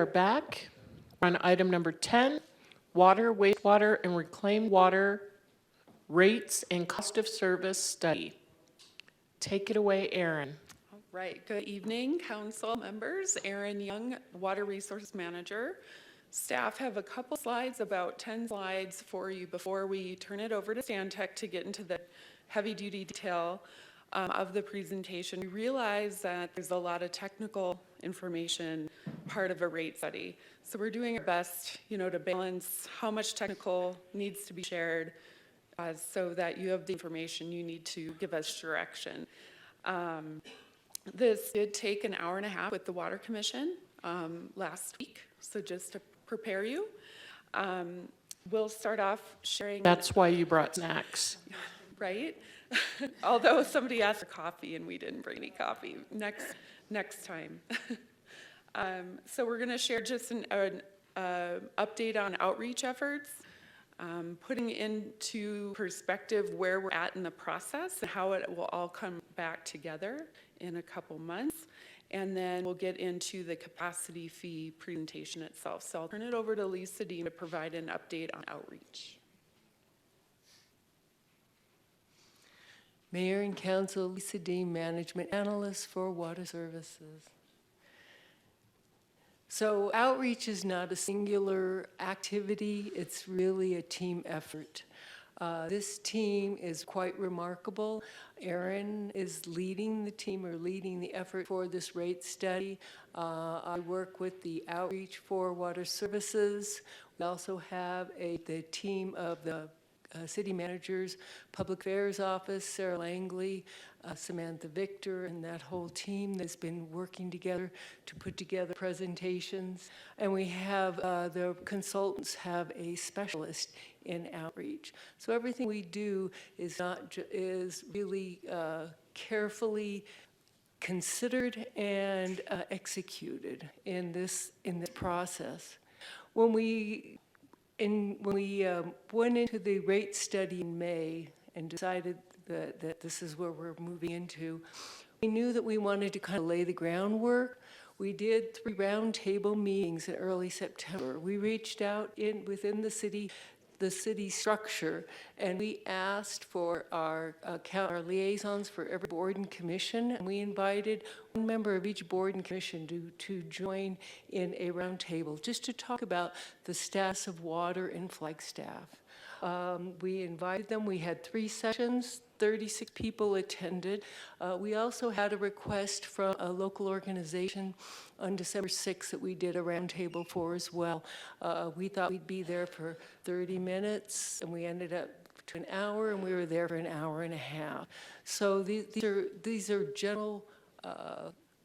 are back on item number 10, water, wastewater, and reclaimed water rates and cost of service study. Take it away, Erin. All right, good evening, council members. Erin Young, Water Resource Manager. Staff have a couple slides, about 10 slides for you before we turn it over to Stantec to get into the heavy-duty detail of the presentation. We realize that there's a lot of technical information part of a rate study. So we're doing our best, to balance how much technical needs to be shared so that you have the information you need to give us direction. This did take an hour and a half with the Water Commission last week, so just to prepare you. We'll start off sharing. That's why you brought snacks. Right? Although somebody asked for coffee and we didn't bring any coffee. Next time. So we're going to share just an update on outreach efforts, putting into perspective where we're at in the process and how it will all come back together in a couple months. And then we'll get into the capacity fee presentation itself. So I'll turn it over to Lisa Dean to provide an update on outreach. Mayor and Council, Lisa Dean, Management Analyst for Water Services. So outreach is not a singular activity, it's really a team effort. This team is quite remarkable. Erin is leading the team or leading the effort for this rate study. I work with the Outreach for Water Services. We also have the team of the City Manager's Public Affairs Office, Sarah Langley, Samantha Victor, and that whole team that's been working together to put together presentations. And we have the consultants have a specialist in outreach. So everything we do is is really carefully considered and executed in this process. When we went into the rate study in May and decided that this is where we're moving into, we knew that we wanted to kind of lay the groundwork. We did 3 roundtable meetings in early September. We reached out within the city structure, and we asked for our liaisons for every board and commission, and we invited one member of each board and commission to join in a roundtable just to talk about the status of water in Flagstaff. We invited them. We had 3 sessions. 36 people attended. We also had a request from a local organization on December 6th that we did a roundtable for as well. We thought we'd be there for 30 minutes, and we ended up to an hour, and we were there for an hour and a half. So these are general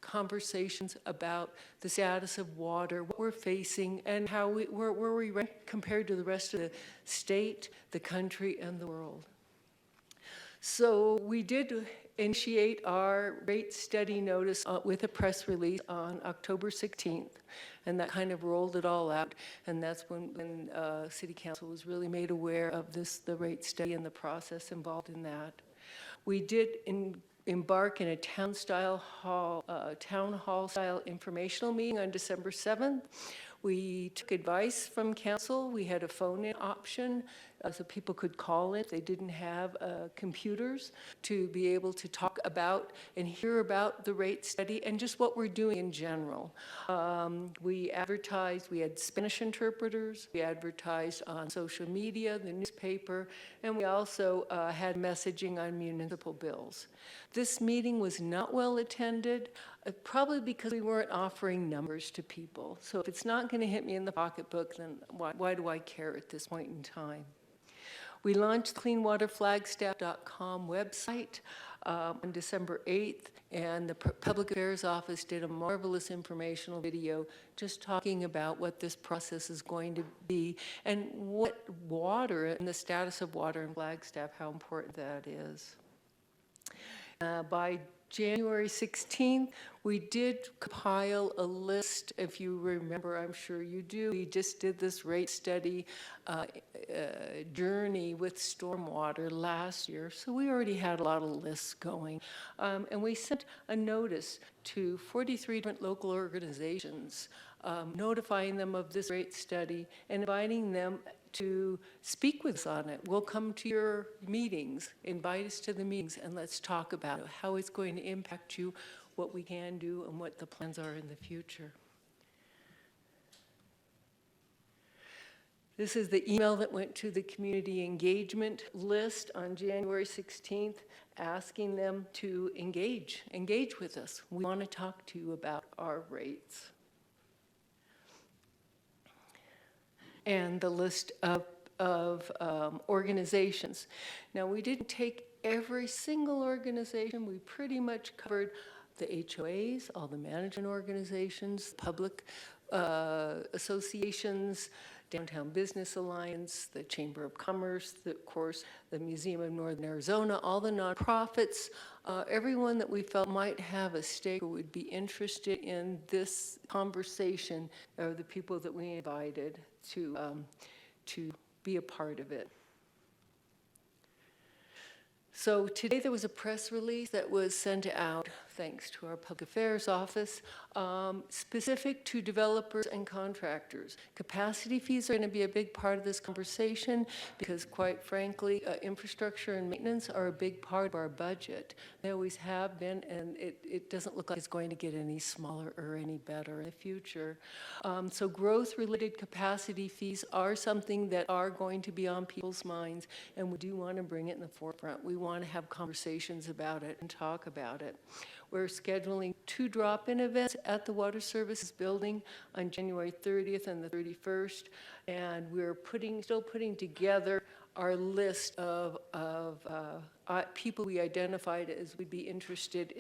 conversations about the status of water, what we're facing, and where we rank compared to the rest of the state, the country, and the world. So we did initiate our rate study notice with a press release on October 16th, and that kind of rolled it all out. And that's when City Council was really made aware of the rate study and the process involved in that. We did embark in a town hall style informational meeting on December 7th. We took advice from council. We had a phone-in option so people could call in if they didn't have computers to be able to talk about and hear about the rate study and just what we're doing in general. We advertised, we had Spanish interpreters, we advertised on social media, the newspaper, and we also had messaging on municipal bills. This meeting was not well attended, probably because we weren't offering numbers to people. So if it's not going to hit me in the pocketbook, then why do I care at this point in time? We launched the cleanwaterflagstaff.com website on December 8th, and the Public Affairs Office did a marvelous informational video just talking about what this process is going to be and what water and the status of water in Flagstaff, how important that is. By January 16th, we did compile a list. If you remember, I'm sure you do, we just did this rate study journey with stormwater last year, so we already had a lot of lists going. And we sent a notice to 43 different local organizations notifying them of this rate study and inviting them to speak with us on it. We'll come to your meetings, invite us to the meetings, and let's talk about it, how it's going to impact you, what we can do, and what the plans are in the future. This is the email that went to the community engagement list on January 16th, asking them to engage with us. We want to talk to you about our rates. And the list of organizations. Now, we didn't take every single organization. We pretty much covered the HOAs, all the management organizations, public associations, Downtown Business Alliance, the Chamber of Commerce, of course, the Museum of Northern Arizona, all the nonprofits, everyone that we felt might have a stake or would be interested in this conversation are the people that we invited to be a part of it. So today there was a press release that was sent out, thanks to our Public Affairs Office, specific to developers and contractors. Capacity fees are going to be a big part of this conversation because, quite frankly, infrastructure and maintenance are a big part of our budget. They always have been, and it doesn't look like it's going to get any smaller or any better in the future. So growth-related capacity fees are something that are going to be on people's minds, and we do want to bring it in the forefront. We want to have conversations about it and talk about it. We're scheduling 2 drop-in events at the Water Services Building on January 30th and the 31st, and we're still putting together our list of people we identified as would be interested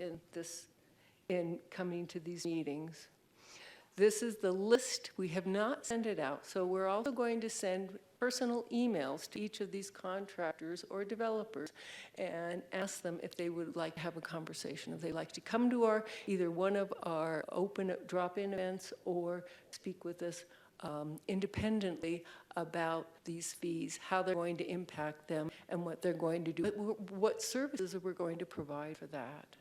in coming to these meetings. This is the list. We have not sent it out, so we're also going to send personal emails to each of these contractors or developers and ask them if they would like to have a conversation, if they'd like to come to either one of our open drop-in events or speak with us independently about these fees, how they're going to impact them, and what they're going to do, what services we're going to provide for that.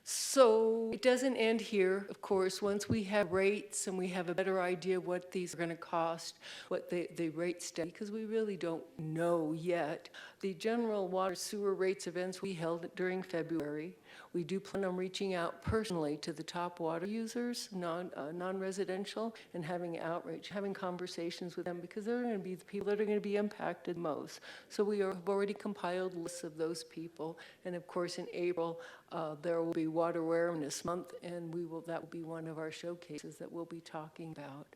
So it doesn't end here, of course. Once we have rates and we have a better idea what these are going to cost, what the rate study, because we really don't know yet. The general water sewer rates events we held during February. We do plan on reaching out personally to the top water users, non-residential, and having outreach, having conversations with them, because they're going to be the people that are going to be impacted most. So we have already compiled lists of those people, and of course in April there will be Water Awareness Month, and that will be one of our showcases that we'll be talking about.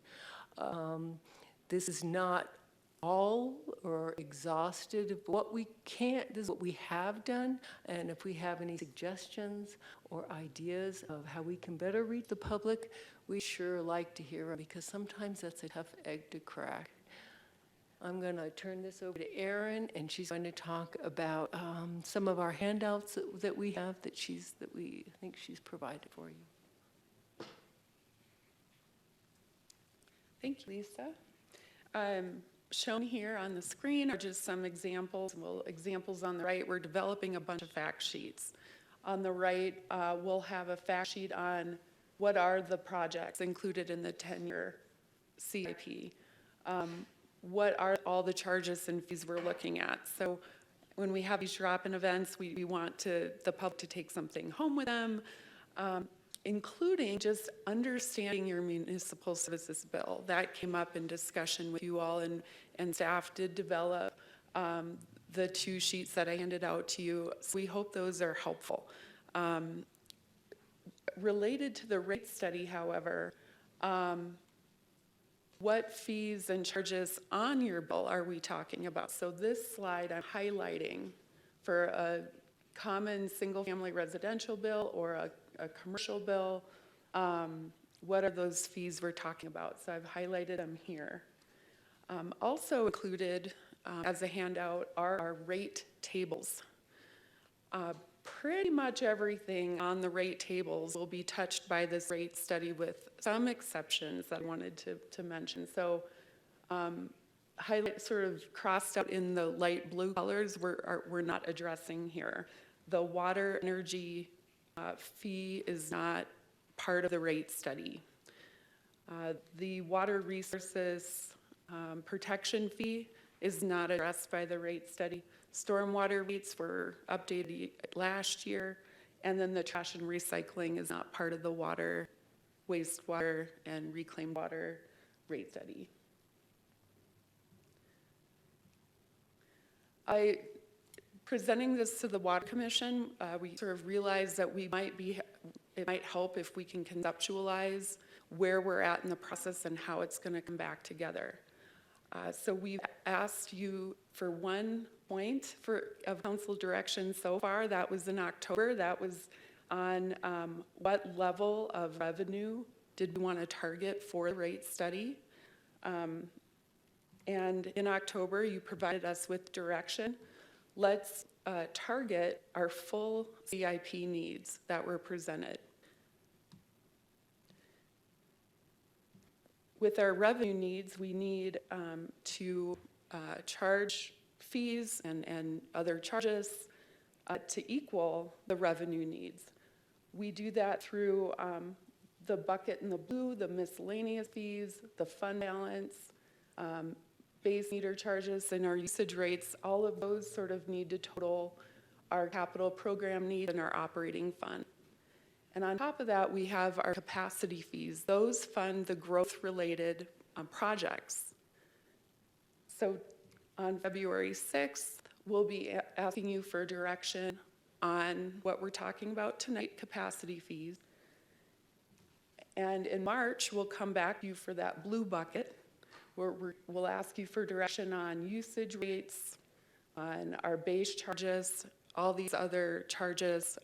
This is not all or exhausted. What we can't, this is what we have done, and if we have any suggestions or ideas of how we can better reach the public, we sure like to hear them, because sometimes that's a tough egg to crack. I'm going to turn this over to Erin, and she's going to talk about some of our handouts that we have that we think she's provided for you. Thank you, Lisa. Shown here on the screen are just some examples. Examples on the right, we're developing a bunch of fact sheets. On the right, we'll have a fact sheet on what are the projects included in the 10-year CIP. What are all the charges and fees we're looking at? So when we have these drop-in events, we want the public to take something home with them, including just understanding your municipal services bill. That came up in discussion with you all, and staff did develop the 2 sheets that I handed out to you. So we hope those are helpful. Related to the rate study, however, what fees and charges on your bill are we talking about? So this slide I'm highlighting for a common single-family residential bill or a commercial bill. What are those fees we're talking about? So I've highlighted them here. Also included as a handout are our rate tables. Pretty much everything on the rate tables will be touched by this rate study, with some exceptions that I wanted to mention. So highlight sort of crossed out in the light blue colors we're not addressing here. The water, energy, fee is not part of the rate study. The water resources protection fee is not addressed by the rate study. Stormwater rates were updated last year, and then the trash and recycling is not part of the water, wastewater, and reclaimed water rate study. Presenting this to the Water Commission, we sort of realized that it might help if we can conceptualize where we're at in the process and how it's going to come back together. So we've asked you for one point of council direction so far. That was in October. That was on what level of revenue did we want to target for the rate study. And in October, you provided us with direction. Let's target our full CIP needs that were presented. With our revenue needs, we need to charge fees and other charges to equal the revenue needs. We do that through the bucket in the blue, the miscellaneous fees, the fund balance, base meter charges, and our usage rates. All of those sort of need to total our capital program needs and our operating fund. And on top of that, we have our capacity fees. Those fund the growth-related projects. So on February 6th, we'll be asking you for direction on what we're talking about tonight, capacity fees. And in March, we'll come back to you for that blue bucket, where we'll ask you for direction on usage rates, on our base charges, all these other charges,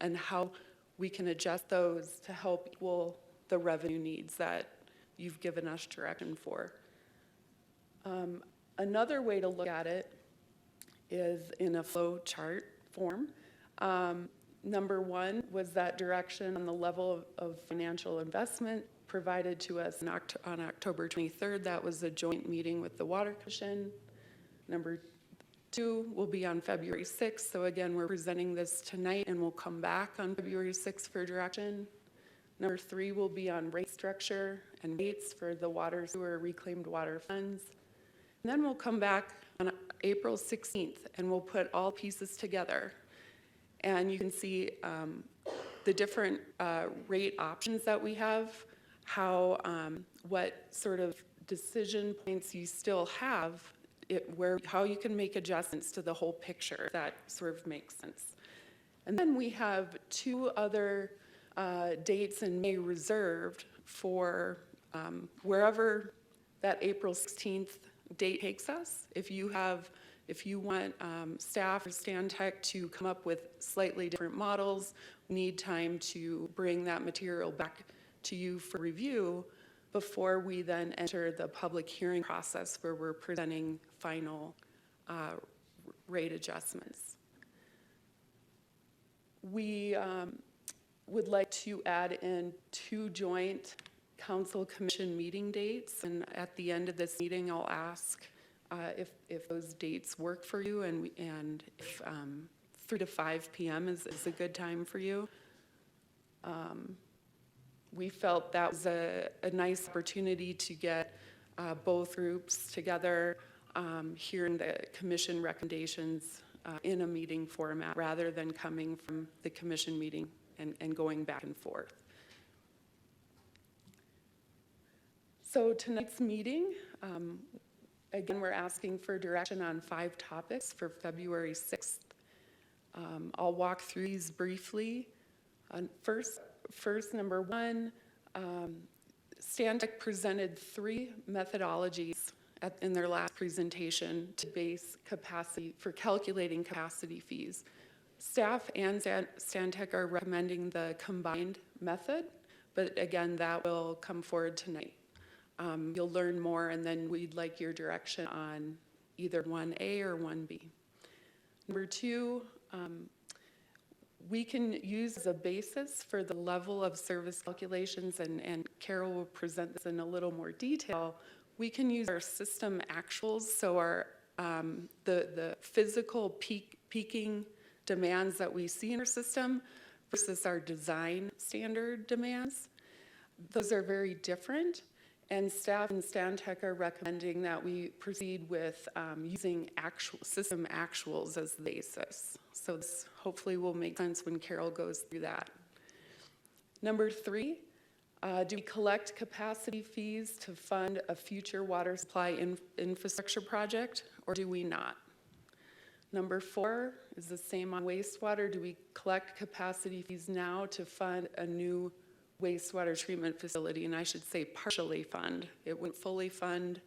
and how we can adjust those to help equal the revenue needs that you've given us direction for. Another way to look at it is in a flow chart form. Number one was that direction on the level of financial investment provided to us on October 23rd. That was a joint meeting with the Water Commission. Number two will be on February 6th. So again, we're presenting this tonight and we'll come back on February 6th for direction. Number three will be on rate structure and rates for the water, sewer, reclaimed water funds. And then we'll come back on April 16th and we'll put all pieces together. And you can see the different rate options that we have, how, what sort of decision points you still have, how you can make adjustments to the whole picture. That sort of makes sense. And then we have two other dates in May reserved for wherever that April 16th date takes us. If you want staff or Stantec to come up with slightly different models, we need time to bring that material back to you for review before we then enter the public hearing process where we're presenting final rate adjustments. We would like to add in 2 joint council commission meeting dates, and at the end of this meeting I'll ask if those dates work for you and if 3 to 5 p.m. is a good time for you. We felt that was a nice opportunity to get both groups together, hearing the commission recommendations in a meeting format rather than coming from the commission meeting and going back and forth. So tonight's meeting, again, we're asking for direction on 5 topics for February 6th. I'll walk through these briefly. First, number 1, Stantec presented 3 methodologies in their last presentation to base capacity for calculating capacity fees. Staff and Stantec are recommending the combined method, but again, that will come forward tonight. You'll learn more, and then we'd like your direction on either 1A or 1B. Number 2, we can use as a basis for the level of service calculations, and Carol will present this in a little more detail. We can use our system actuals, so our the physical peaking demands that we see in our system versus our design standard demands. Those are very different, and staff and Stantec are recommending that we proceed with using system actuals as the basis. So this hopefully will make sense when Carol goes through that. Number 3, do we collect capacity fees to fund a future water supply infrastructure project, or do we not? Number 4 is the same on wastewater. Do we collect capacity fees now to fund a new wastewater treatment facility? And I should say partially fund. It wouldn't fully fund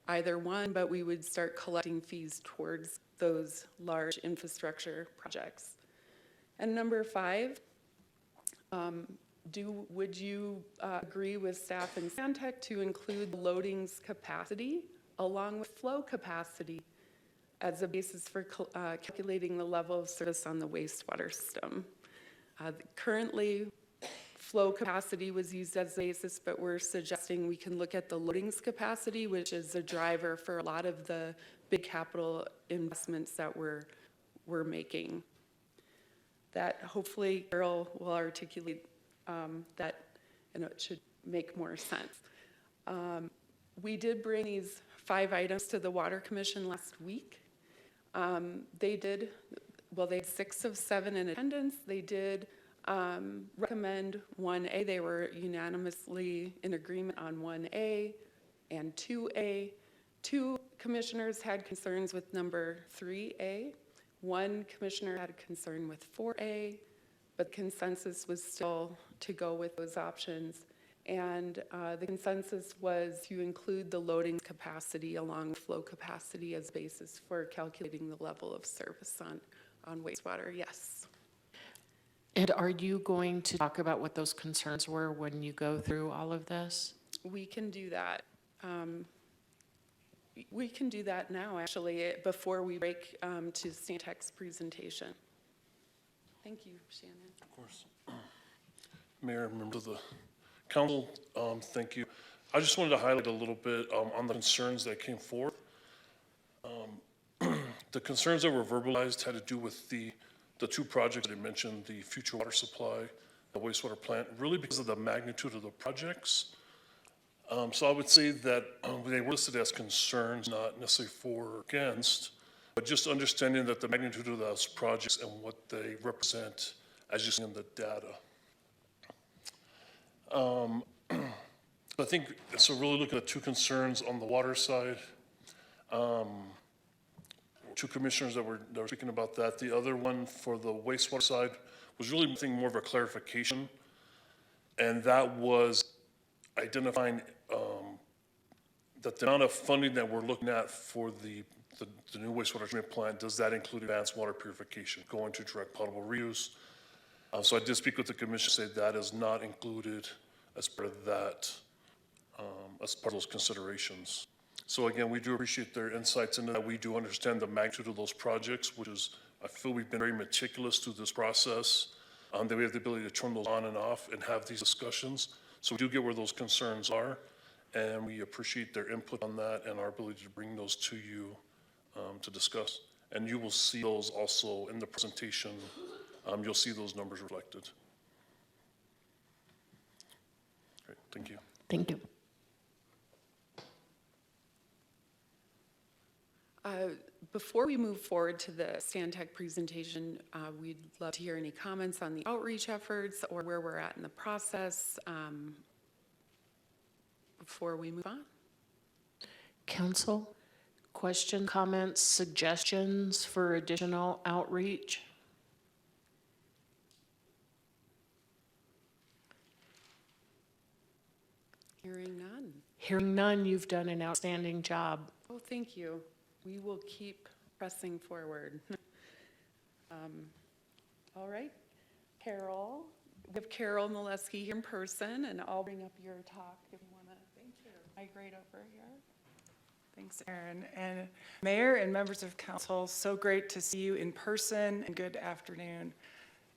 either one, but we would start collecting fees towards those large infrastructure projects. And number 5, would you agree with staff and Stantec to include loadings capacity along with flow capacity as a basis for calculating the level of service on the wastewater system? Currently, flow capacity was used as a basis, but we're suggesting we can look at the loadings capacity, which is a driver for a lot of the big capital investments that we're making. That hopefully Carol will articulate that, and it should make more sense. We did bring these 5 items to the Water Commission last week. They had 6 of 7 in attendance. They did recommend 1A. They were unanimously in agreement on 1A and 2A. 2 commissioners had concerns with number 3A. 1 commissioner had a concern with 4A, but consensus was still to go with those options. And the consensus was you include the loading capacity along with flow capacity as basis for calculating the level of service on wastewater. Yes. And are you going to talk about what those concerns were when you go through all of this? We can do that. We can do that now, actually, before we break to Stantec's presentation. Thank you, Shannon. Of course. Mayor, members of the council, thank you. I just wanted to highlight a little bit on the concerns that came forth. The concerns that were verbalized had to do with the 2 projects that I mentioned, the future water supply, the wastewater plant, really because of the magnitude of the projects. So I would say that they were listed as concerns, not necessarily for or against, but just understanding that the magnitude of those projects and what they represent as you see in the data. I think, so really looking at 2 concerns on the water side. 2 commissioners that were speaking about that. The other one for the wastewater side was really nothing more of a clarification. And that was identifying that the amount of funding that we're looking at for the new wastewater treatment plant, does that include advanced water purification going to direct potable reuse? So I did speak with the commission, say that is not included as part of that, as part of those considerations. So again, we do appreciate their insights into that. We do understand the magnitude of those projects, which is, I feel we've been very meticulous through this process, that we have the ability to turn those on and off and have these discussions. So we do get where those concerns are, and we appreciate their input on that and our ability to bring those to you to discuss. And you will see those also in the presentation. You'll see those numbers reflected. Great, thank you. Thank you. Before we move forward to the Stantec presentation, we'd love to hear any comments on the outreach efforts or where we're at in the process before we move on. Council, questions, comments, suggestions for additional outreach? Hearing none. Hearing none, you've done an outstanding job. Oh, thank you. We will keep pressing forward. All right, Carol. We have Carol Molesky here in person, and I'll bring up your talk if you want to. Thank you. Migrate over here. Thanks, Erin. And Mayor and members of council, so great to see you in person, and good afternoon.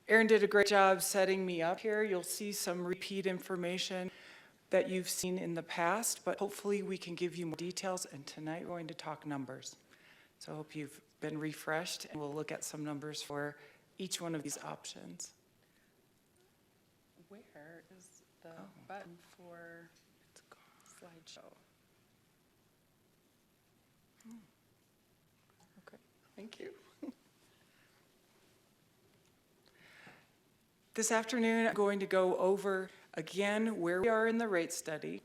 Erin did a great job setting me up here. You'll see some repeat information that you've seen in the past, but hopefully we can give you more details, and tonight we're going to talk numbers. So I hope you've been refreshed, and we'll look at some numbers for each one of these options. for slideshow. Okay, thank you. This afternoon, I'm going to go over again where we are in the rate study.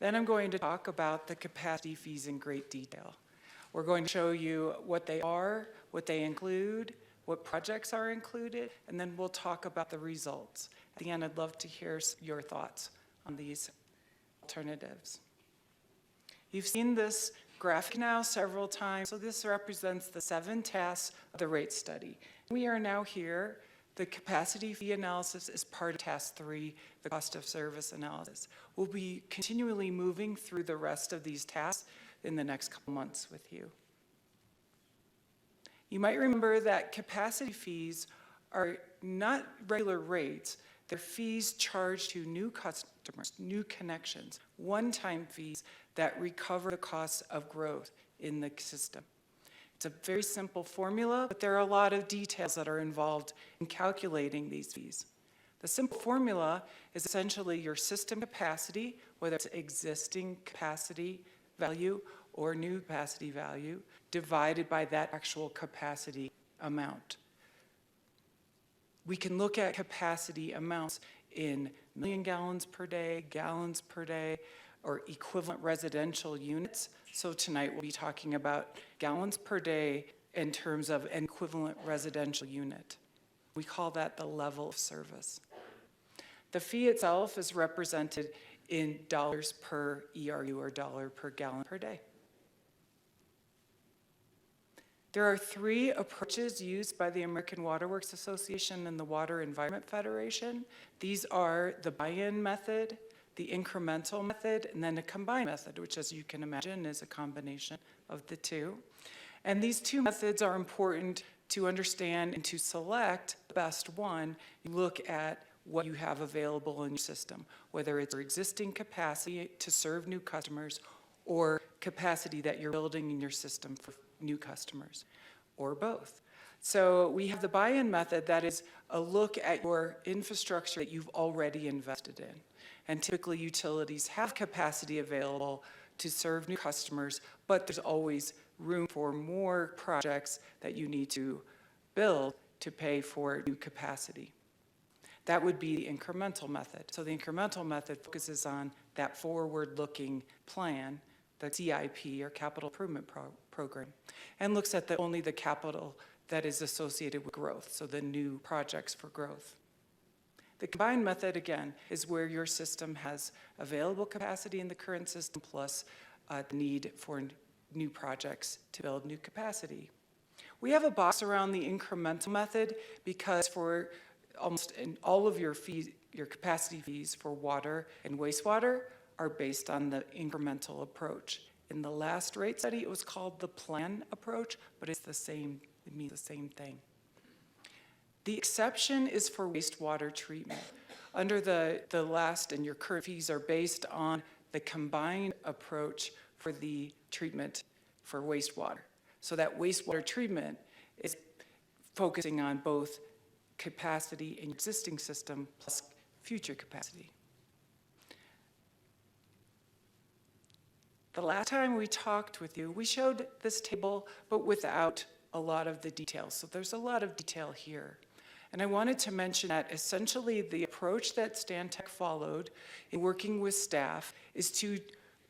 Then I'm going to talk about the capacity fees in great detail. We're going to show you what they are, what they include, what projects are included, and then we'll talk about the results. At the end, I'd love to hear your thoughts on these alternatives. You've seen this graphic now several times, so this represents the 7 tasks of the rate study. We are now here. The capacity fee analysis is part of task 3, the cost of service analysis. We'll be continually moving through the rest of these tasks in the next couple months with you. You might remember that capacity fees are not regular rates. They're fees charged to new customers, new connections, one-time fees that recover the costs of growth in the system. It's a very simple formula, but there are a lot of details that are involved in calculating these fees. The simple formula is essentially your system capacity, whether it's existing capacity value or new capacity value, divided by that actual capacity amount. We can look at capacity amounts in million gallons per day, or equivalent residential units. So tonight we'll be talking about gallons per day in terms of an equivalent residential unit. We call that the level of service. The fee itself is represented in dollars per ERU or dollar per gallon per day. There are 3 approaches used by the American Water Works Association and the Water Environment Federation. These are the buy-in method, the incremental method, and then a combined method, which, as you can imagine, is a combination of the 2. And these 2 methods are important to understand and to select the best one. You look at what you have available in your system, whether it's your existing capacity to serve new customers or capacity that you're building in your system for new customers, or both. So we have the buy-in method, that is a look at your infrastructure that you've already invested in. And typically utilities have capacity available to serve new customers, but there's always room for more projects that you need to build to pay for new capacity. That would be the incremental method. So the incremental method focuses on that forward-looking plan, the CIP, or Capital Improvement Program, and looks at only the capital that is associated with growth, so the new projects for growth. The combined method, again, is where your system has available capacity in the current system plus the need for new projects to build new capacity. We have a box around the incremental method because for almost all of your fees, your capacity fees for water and wastewater are based on the incremental approach. In the last rate study, it was called the plan approach, but it's the same, it means the same thing. The exception is for wastewater treatment. Under the last and your current fees are based on the combined approach for the treatment for wastewater. So that wastewater treatment is focusing on both capacity in existing system plus future capacity. The last time we talked with you, we showed this table, but without a lot of the details. So there's a lot of detail here. And I wanted to mention that essentially the approach that Stantec followed in working with staff is to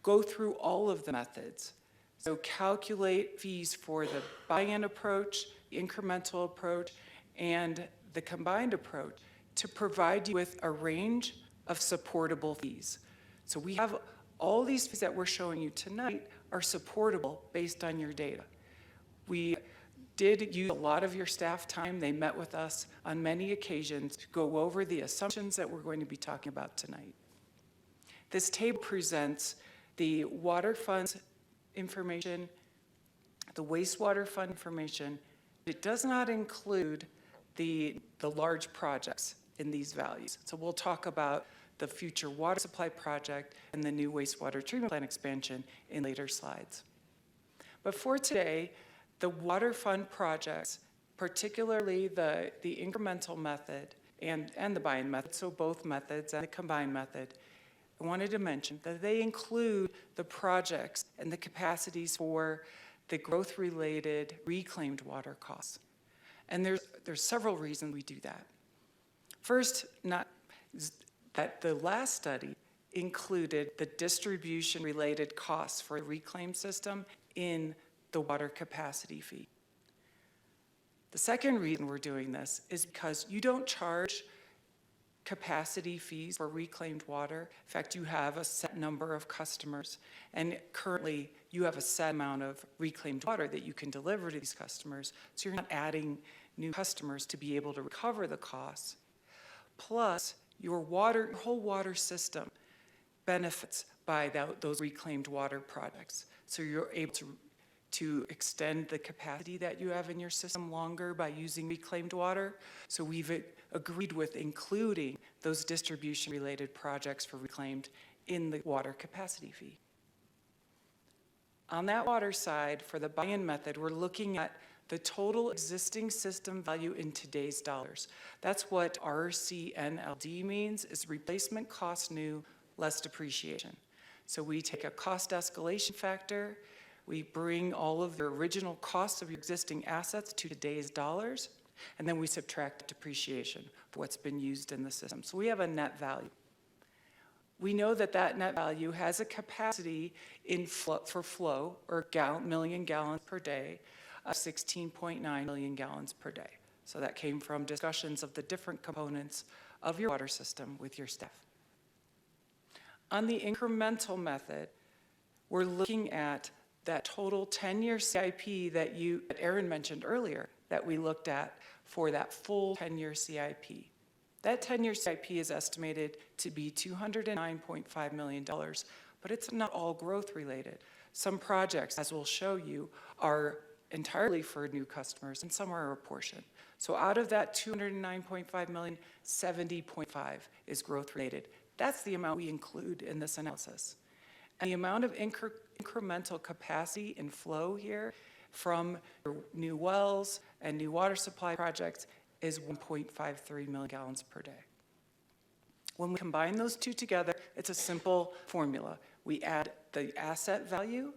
go through all of the methods. So calculate fees for the buy-in approach, the incremental approach, and the combined approach to provide you with a range of supportable fees. So we have all these fees that we're showing you tonight are supportable based on your data. We did use a lot of your staff time. They met with us on many occasions to go over the assumptions that we're going to be talking about tonight. This table presents the water funds information, the wastewater fund information. It does not include the large projects in these values. So we'll talk about the future water supply project and the new wastewater treatment plant expansion in later slides. But for today, the water fund projects, particularly the incremental method and the buy-in method, so both methods and the combined method, I wanted to mention that they include the projects and the capacities for the growth-related reclaimed water costs. And there's several reasons we do that. First, that the last study included the distribution-related costs for a reclaim system in the water capacity fee. The second reason we're doing this is because you don't charge capacity fees for reclaimed water. In fact, you have a set number of customers, and currently you have a set amount of reclaimed water that you can deliver to these customers, so you're not adding new customers to be able to recover the costs. Plus, your whole water system benefits by those reclaimed water products. So you're able to extend the capacity that you have in your system longer by using reclaimed water. So we've agreed with including those distribution-related projects for reclaimed in the water capacity fee. On that water side, for the buy-in method, we're looking at the total existing system value in today's dollars. That's what RCNLD means, is replacement cost new less depreciation. So we take a cost escalation factor, we bring all of the original costs of your existing assets to today's dollars, and then we subtract depreciation for what's been used in the system. So we have a net value. We know that that net value has a capacity for flow, or million gallons per day, of 16.9 million gallons per day. So that came from discussions of the different components of your water system with your staff. On the incremental method, we're looking at that total 10-year CIP that Aaron mentioned earlier, that we looked at for that full 10-year CIP. That 10-year CIP is estimated to be $209.5 million, but it's not all growth related. Some projects, as we'll show you, are entirely for new customers, and some are a portion. So out of that $209.5 million, 70.5 is growth related. That's the amount we include in this analysis. And the amount of incremental capacity and flow here from new wells and new water supply projects is 1.53 million gallons per day. When we combine those two together, it's a simple formula. We add the asset value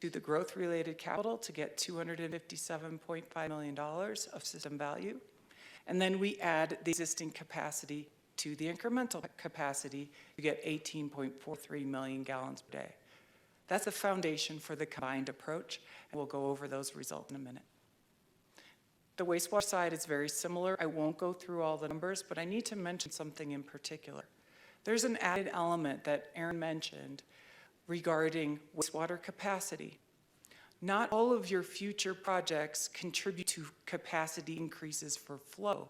to the growth-related capital to get $257.5 million of system value. And then we add the existing capacity to the incremental capacity to get 18.43 million gallons per day. That's the foundation for the combined approach, and we'll go over those results in a minute. The wastewater side is very similar. I won't go through all the numbers, but I need to mention something in particular. There's an added element that Aaron mentioned regarding wastewater capacity. Not all of your future projects contribute to capacity increases for flow.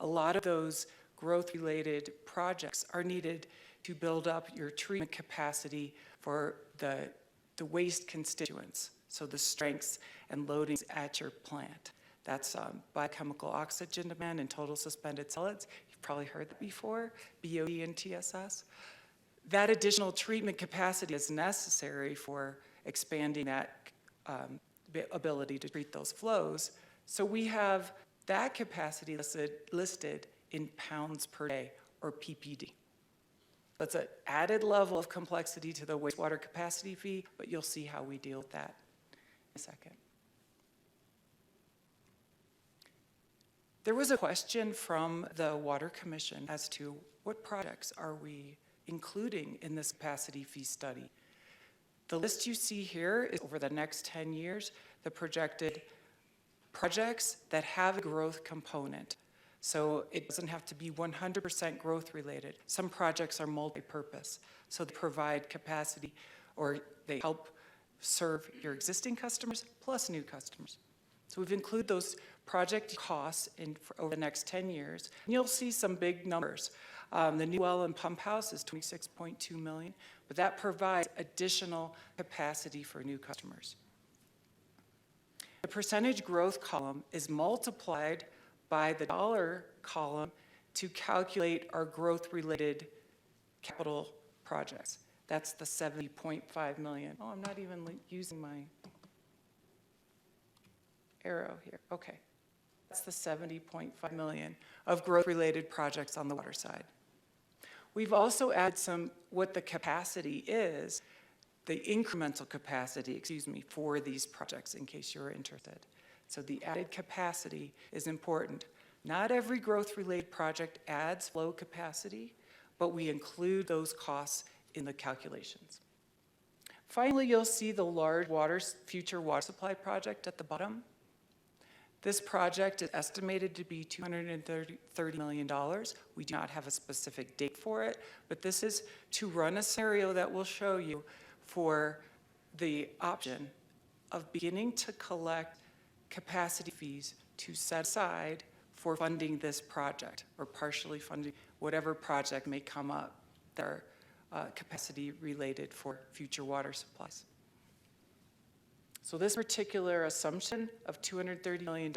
A lot of those growth-related projects are needed to build up your treatment capacity for the waste constituents, so the strengths and loadings at your plant. That's biochemical oxygen demand and total suspended solids. You've probably heard that before, BOD and TSS. That additional treatment capacity is necessary for expanding that ability to treat those flows. So we have that capacity listed in pounds per day, or PPD. That's an added level of complexity to the wastewater capacity fee, but you'll see how we deal with that in a second. There was a question from the Water Commission as to what projects are we including in this capacity fee study. The list you see here is over the next 10 years, the projected projects that have a growth component. So it doesn't have to be 100% growth related. Some projects are multi-purpose, so they provide capacity or they help serve your existing customers plus new customers. So we've included those project costs over the next 10 years. And you'll see some big numbers. The new well and pump house is $26.2 million, but that provides additional capacity for new customers. The percentage growth column is multiplied by the dollar column to calculate our growth-related capital projects. That's the $70.5 million. Oh, I'm not even using my arrow here. Okay. That's the $70.5 million of growth-related projects on the water side. We've also added what the capacity is, the incremental capacity, for these projects, in case you're interested. So the added capacity is important. Not every growth-related project adds flow capacity, but we include those costs in the calculations. Finally, you'll see the large future water supply project at the bottom. This project is estimated to be $230 million. We do not have a specific date for it, but this is to run a scenario that will show you for the option of beginning to collect capacity fees to set aside for funding this project, or partially funding whatever project may come up that are capacity related for future water supplies. So this particular assumption of $230 million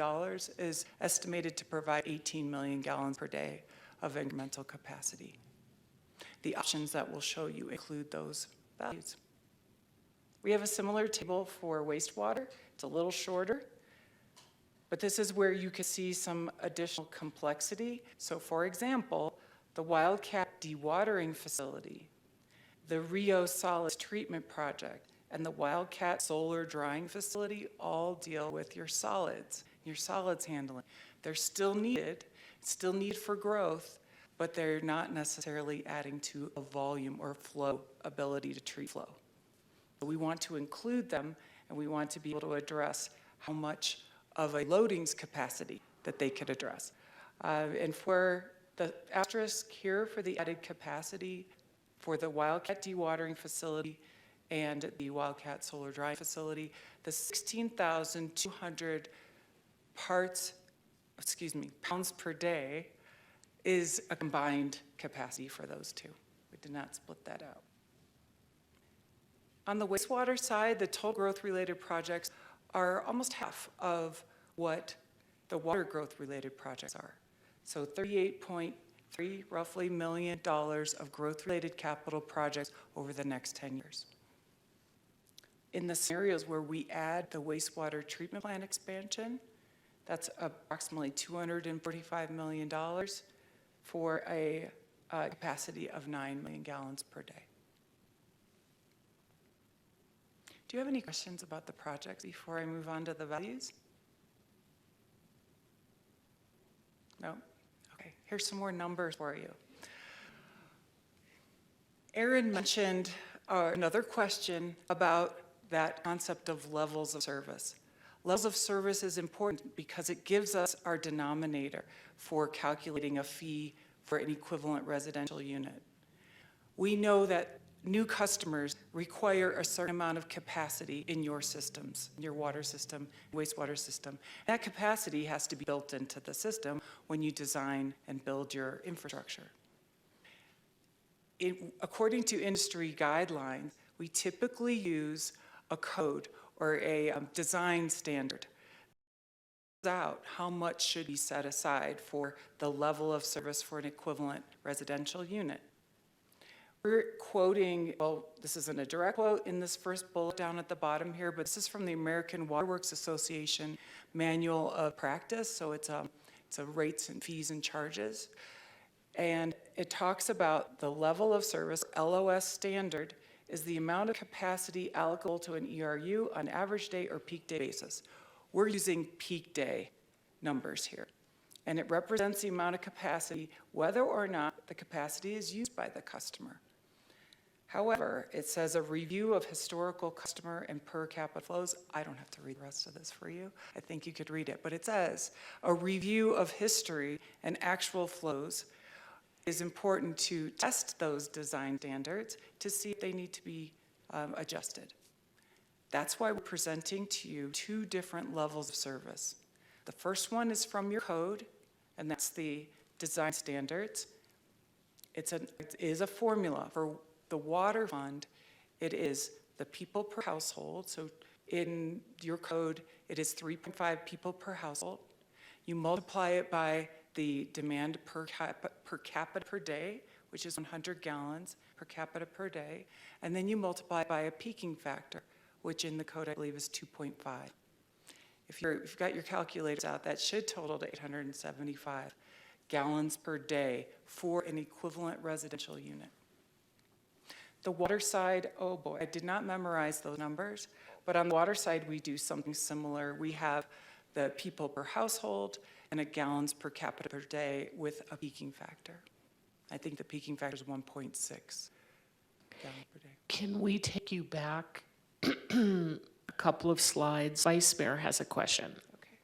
is estimated to provide 18 million gallons per day of incremental capacity. The options that we'll show you include those values. We have a similar table for wastewater. It's a little shorter, but this is where you can see some additional complexity. So for example, the Wildcat dewatering facility, the Rio Solids treatment project, and the Wildcat solar drying facility all deal with your solids handling. They're still needed for growth, but they're not necessarily adding to a volume or flow ability to treat flow. So we want to include them, and we want to be able to address how much of a loadings capacity that they could address. And for the asterisk here for the added capacity for the Wildcat dewatering facility and the Wildcat solar drying facility, the 16,200 pounds per day is a combined capacity for those two. We did not split that out. On the wastewater side, the total growth-related projects are almost half of what the water growth-related projects are. So $38.3 roughly million of growth-related capital projects over the next 10 years. In the scenarios where we add the wastewater treatment plant expansion, that's approximately $245 million for a capacity of 9 million gallons per day. Do you have any questions about the projects before I move on to the values? No? Okay, here's some more numbers for you. Aaron mentioned another question about that concept of levels of service. Levels of service is important because it gives us our denominator for calculating a fee for an equivalent residential unit. We know that new customers require a certain amount of capacity in your systems, in your water system, wastewater system. That capacity has to be built into the system when you design and build your infrastructure. According to industry guidelines, we typically use a code or a design standard out how much should be set aside for the level of service for an equivalent residential unit. We're quoting, well, this isn't a direct quote in this first bullet down at the bottom here, but this is from the American Water Works Association Manual of Practice, so it's a rates and fees and charges. And it talks about the level of service, LOS standard, is the amount of capacity allocable to an ERU on average day or peak day basis. We're using peak day numbers here. And it represents the amount of capacity, whether or not the capacity is used by the customer. However, it says a review of historical customer and per capita flows. I don't have to read the rest of this for you. I think you could read it, but it says a review of history and actual flows is important to test those design standards to see if they need to be adjusted. That's why we're presenting to you two different levels of service. The first one is from your code, and that's the design standards. It is a formula for the water fund. It is the people per household. So in your code, it is 3.5 people per household. You multiply it by the demand per capita per day, which is 100 gallons per capita per day, and then you multiply it by a peaking factor, which in the code I believe is 2.5. If you've got your calculators out, that should total to 875 gallons per day for an equivalent residential unit. The water side, oh boy, I did not memorize those numbers, but on the water side, we do something similar. We have the people per household and a gallons per capita per day with a peaking factor. I think the peaking factor is 1.6 gallons per day. Can we take you back a couple of slides? Vice Mayor has a question. Okay.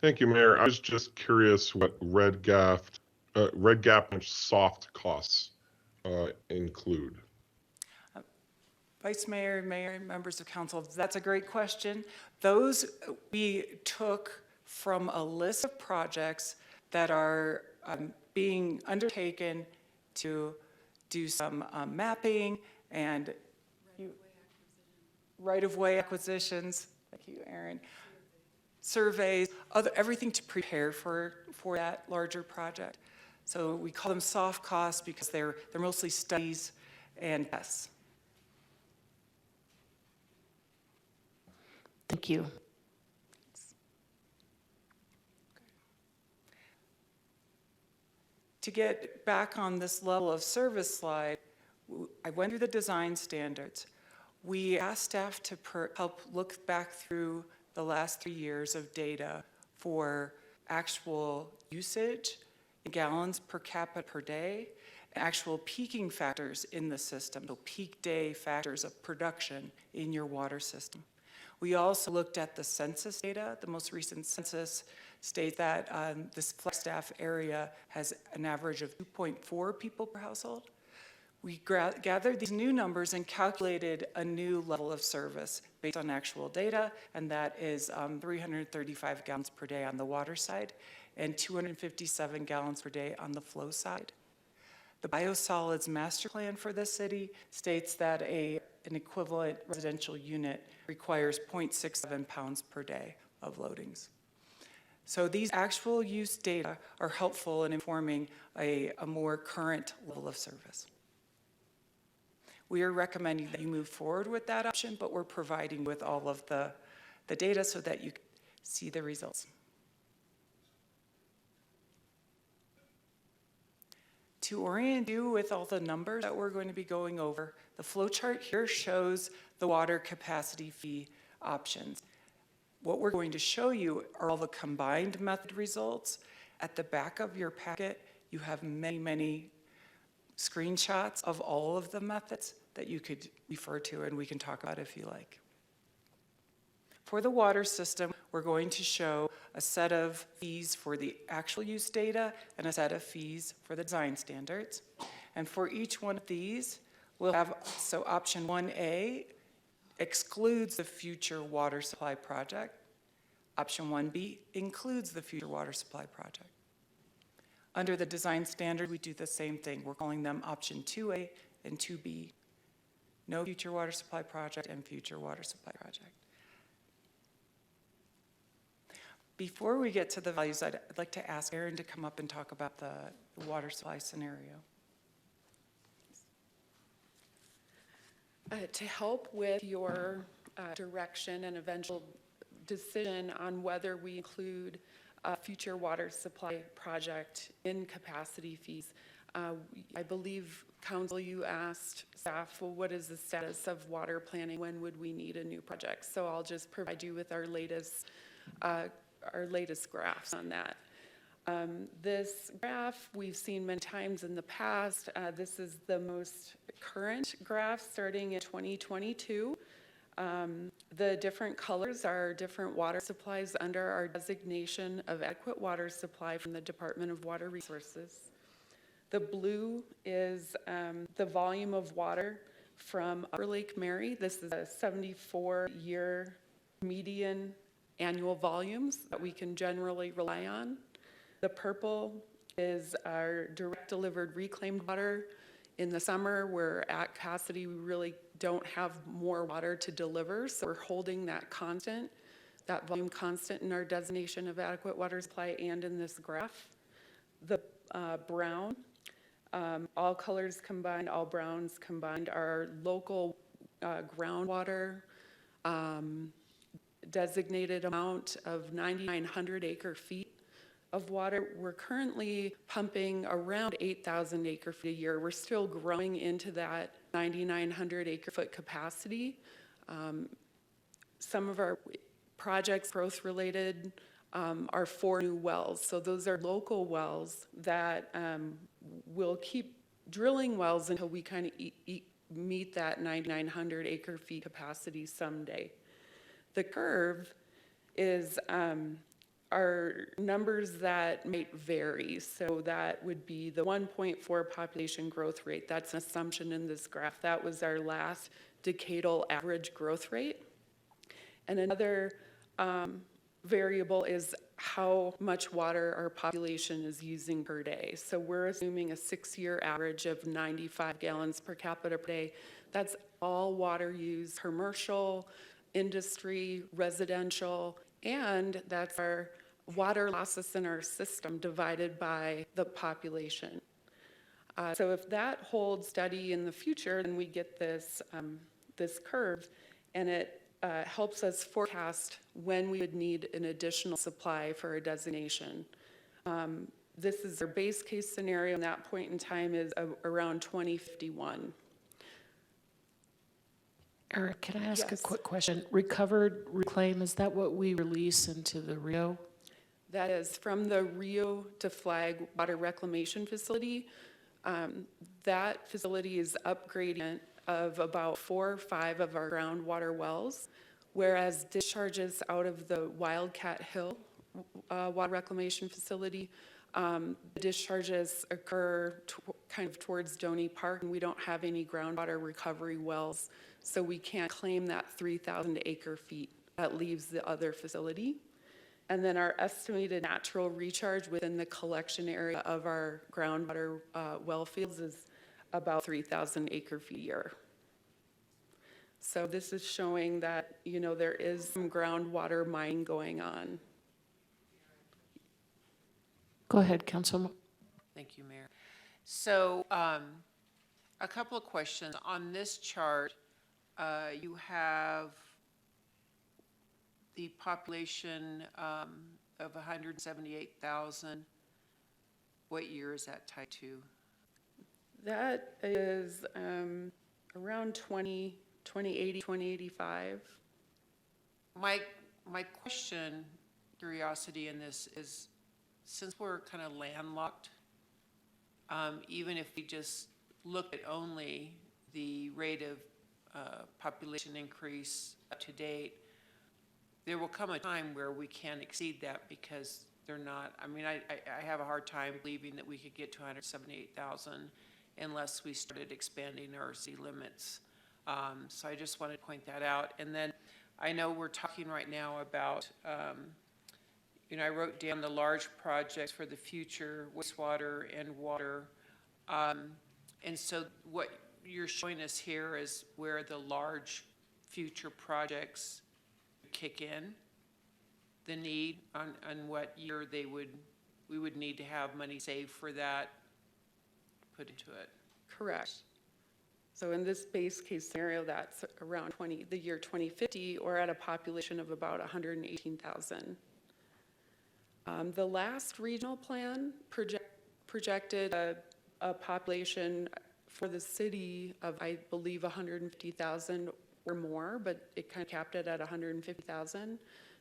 Thank you, Mayor. I was just curious what Red Gap and soft costs include. Vice Mayor, Mayor, and members of council, that's a great question. Those we took from a list of projects that are being undertaken to do some mapping and right-of-way acquisitions. Thank you, Aaron. Surveys, everything to prepare for that larger project. So we call them soft costs because they're mostly studies and tests. Thank you. To get back on this level of service slide, I went through the design standards. We asked staff to help look back through the last 3 years of data for actual usage, gallons per capita per day, actual peaking factors in the system, so peak day factors of production in your water system. We also looked at the census data. The most recent census states that this Flagstaff area has an average of 2.4 people per household. We gathered these new numbers and calculated a new level of service based on actual data, and that is 335 gallons per day on the water side and 257 gallons per day on the flow side. The biosolids master plan for the city states that an equivalent residential unit requires 0.67 pounds per day of loadings. So these actual use data are helpful in informing a more current level of service. We are recommending that you move forward with that option, but we're providing with all of the data so that you can see the results. To orient you with all the numbers that we're going to be going over, the flow chart here shows the water capacity fee options. What we're going to show you are all the combined method results. At the back of your packet, you have many, many screenshots of all of the methods that you could refer to, and we can talk about if you like. For the water system, we're going to show a set of fees for the actual use data and a set of fees for the design standards. And for each one of these, we'll have, so option 1A excludes the future water supply project. Option 1B includes the future water supply project. Under the design standard, we do the same thing. We're calling them option 2A and 2B. No future water supply project and future water supply project. Before we get to the values, I'd like to ask Aaron to come up and talk about the water supply scenario. To help with your direction and eventual decision on whether we include a future water supply project in capacity fees, I believe, Council, you asked staff, well, what is the status of water planning? When would we need a new project? So I'll just provide you with our latest graphs on that. This graph we've seen many times in the past. This is the most current graph starting in 2022. The different colors are different water supplies under our designation of adequate water supply from the Department of Water Resources. The blue is the volume of water from Upper Lake Mary. This is a 74-year median annual volumes that we can generally rely on. The purple is our direct delivered reclaimed water. In the summer, we're at capacity, we really don't have more water to deliver, so we're holding that constant, that volume constant in our designation of adequate water supply and in this graph. The brown, all colors combined, all browns combined, are local groundwater designated amount of 9,900 acre feet of water. We're currently pumping around 8,000 acre feet a year. We're still growing into that 9,900 acre foot capacity. Some of our projects, growth related, are 4 new wells. So those are local wells that will keep drilling wells until we kind of meet that 9,900 acre feet capacity someday. The curve is our numbers that might vary. So that would be the 1.4 population growth rate. That's an assumption in this graph. That was our last decadal average growth rate. And another variable is how much water our population is using per day. So we're assuming a 6-year average of 95 gallons per capita per day. That's all water used, commercial, industry, residential, and that's our water losses in our system divided by the population. So if that holds steady in the future, then we get this, this curve, and it helps us forecast when we would need an additional supply for a designation. This is our base case scenario, and that point in time is around 2051. Eric, can I ask Yes. a quick question? Recovered, reclaim, is that what we release into the Rio? That is from the Rio to Flag Water Reclamation Facility. That facility is upgrading of about 4 or 5 of our groundwater wells, whereas discharges out of the Wildcat Hill Water Reclamation Facility, the discharges occur kind of towards Doney Park, and we don't have any groundwater recovery wells, so we can't claim that 3,000 acre feet. That leaves the other facility. And then our estimated natural recharge within the collection area of our groundwater well fields is about 3,000 acre feet a year. So this is showing that, you know, there is some groundwater mining going on. Go ahead, Councilman. Thank you, Mayor. So a couple of questions. On this chart, you have the population of 178,000. What year is that tied to? That is around 2080, 2085. My question, curiosity in this is, since we're kind of landlocked, even if we just look at only the rate of population increase up to date, there will come a time where we can't exceed that because they're not, I mean, I have a hard time believing that we could get to 178,000 unless we started expanding our city limits. So I just wanted to point that out. And then I know we're talking right now about, you know, I wrote down the large projects for the future, wastewater and water. And so what you're showing us here is where the large future projects kick in, the need on what year we would need to have money saved for that, put into it. Correct. So in this base case scenario, that's around the year 2050, or at a population of about 118,000. The last regional plan projected a population for the city of, I believe, 150,000 or more, but it kind of capped it at 150,000.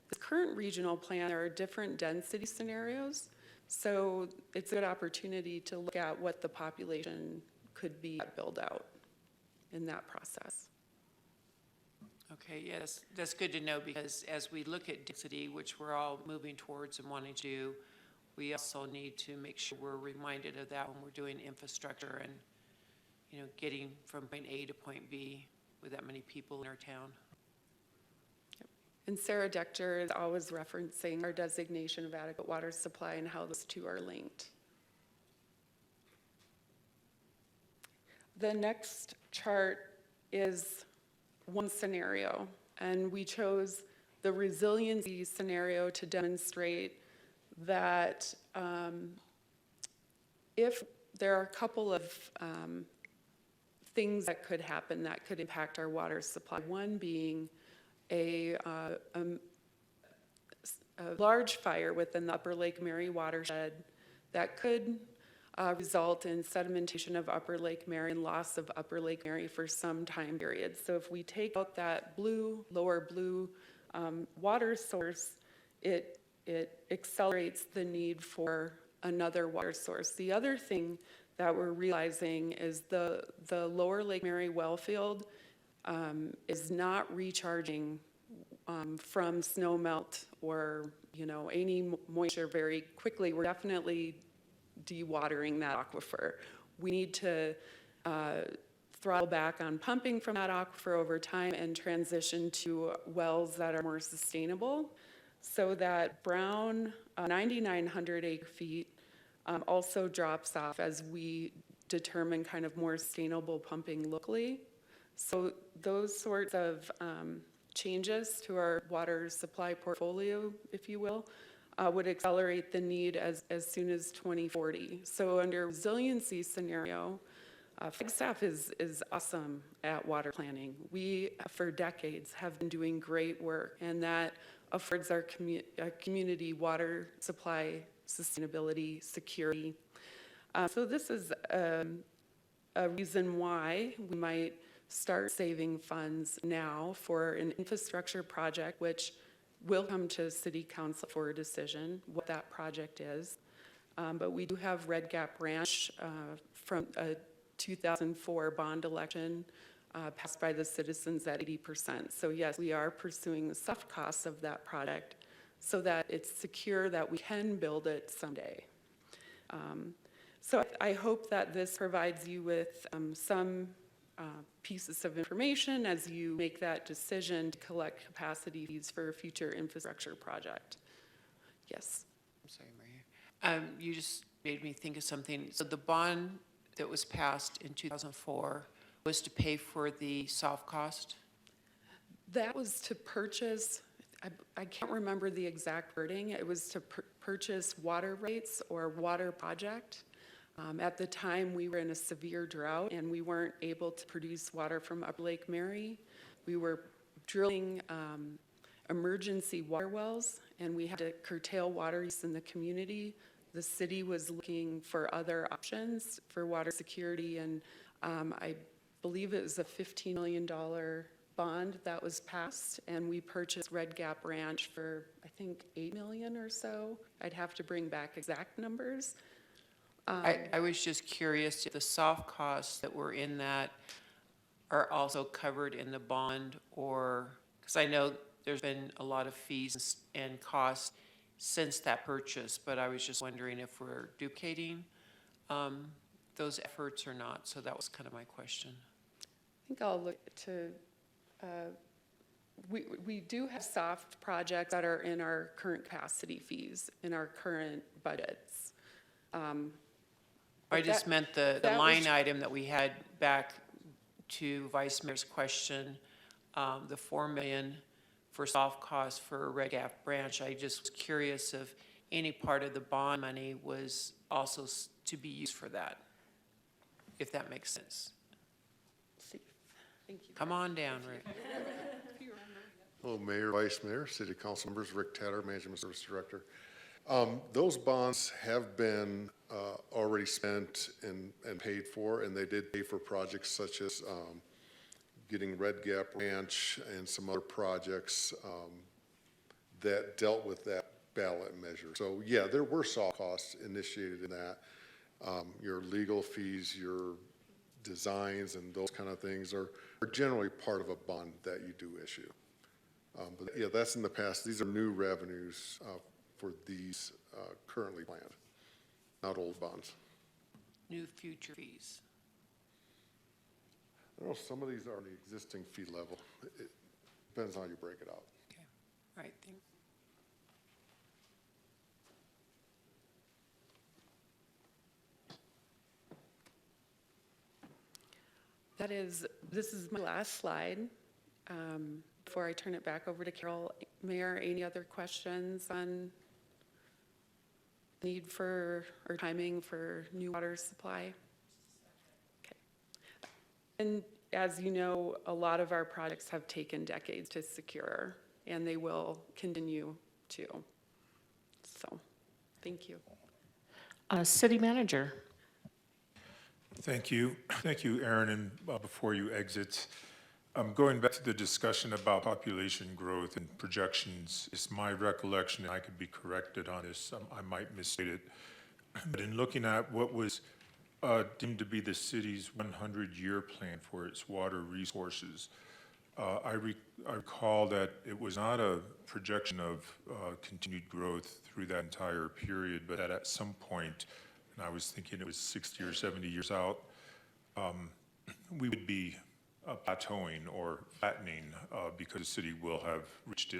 The current regional plan, there are different density scenarios, so it's a good opportunity to look at what the population could be built out in that process. Okay, yes, that's good to know, because as we look at density, which we're all moving towards and wanting to do, we also need to make sure we're reminded of that when we're doing infrastructure and, you know, getting from point A to point B with that many people in our town. And Sarah Dechter is always referencing our designation of adequate water supply and how those two are linked. The next chart is one scenario, and we chose the resiliency scenario to demonstrate that if there are a couple of things that could happen that could impact our water supply. One being a large fire within the Upper Lake Mary watershed that could result in sedimentation of Upper Lake Mary and loss of Upper Lake Mary for some time period. So if we take out that lower blue water source, it accelerates the need for another water source. The other thing that we're realizing is the lower Lake Mary well field is not recharging from snow melt or, any moisture very quickly. We're definitely dewatering that aquifer. We need to throttle back on pumping from that aquifer over time and transition to wells that are more sustainable. So that brown 9,900 acre feet also drops off as we determine kind of more sustainable pumping locally. So those sorts of changes to our water supply portfolio, if you will, would accelerate the need as soon as 2040. So under resiliency scenario, Flagstaff is awesome at water planning. We, for decades, have been doing great work, and that affords our community water supply sustainability, security. So this is a reason why we might start saving funds now for an infrastructure project, which will come to City Council for a decision what that project is. But we do have Red Gap Ranch from a 2004 bond election passed by the citizens at 80%. So yes, we are pursuing the soft costs of that project so that it's secure that we can build it someday. So I hope that this provides you with some pieces of information as you make that decision to collect capacity fees for a future infrastructure project. Yes. I'm sorry, Maria. You just made me think of something. So the bond that was passed in 2004 was to pay for the soft cost? That was to purchase, I can't remember the exact wording. It was to purchase water rights or water project. At the time, we were in a severe drought and we weren't able to produce water from Upper Lake Mary. We were drilling emergency water wells and we had to curtail water use in the community. The city was looking for other options for water security, and I believe it was a $15 million bond that was passed, and we purchased Red Gap Ranch for, I think, $8 million or so. I'd have to bring back exact numbers. I was just curious if the soft costs that were in that are also covered in the bond, or, because I know there's been a lot of fees and costs since that purchase, but I was just wondering if we're duplicating those efforts or not. So that was kind of my question. I think I'll look to, we do have soft projects that are in our current capacity fees, in our current budgets. I just meant the that line was- item that we had back to Vice Mayor's question, the $4 million for soft costs for Red Gap Branch. I just was curious if any part of the bond money was also to be used for that, if that makes sense. Thank you. Come on down, Rick. Hello, Mayor, Vice Mayor, City Council members, Rick Tatter, Management Service Director. Those bonds have been already spent and paid for, and they did pay for projects such as getting Red Gap Ranch and some other projects that dealt with that ballot measure. So yeah, there were soft costs initiated in that. Your legal fees, your designs and those kind of things are generally part of a bond that you do issue. But yeah, that's in the past. These are new revenues for these currently planned, not old bonds. New future fees. I know some of these are on the existing fee level. It depends on how you break it out. Okay, all right, thanks. This is my last slide. Before I turn it back over to Carol, Mayor, any other questions on need for or timing for new water supply? Okay. And as you know, a lot of our projects have taken decades to secure, and they will continue to. So, thank you. City Manager. Thank you. Thank you, Aaron. And before you exit, going back to the discussion about population growth and projections, it's my recollection, and I could be corrected on this, I might misstate it, but in looking at what was deemed to be the city's 100-year plan for its water resources, I recall that it was not a projection of continued growth through that entire period, but that at some point, and I was thinking it was 60 or 70 years out, we would be plateauing or flattening because the city will have reached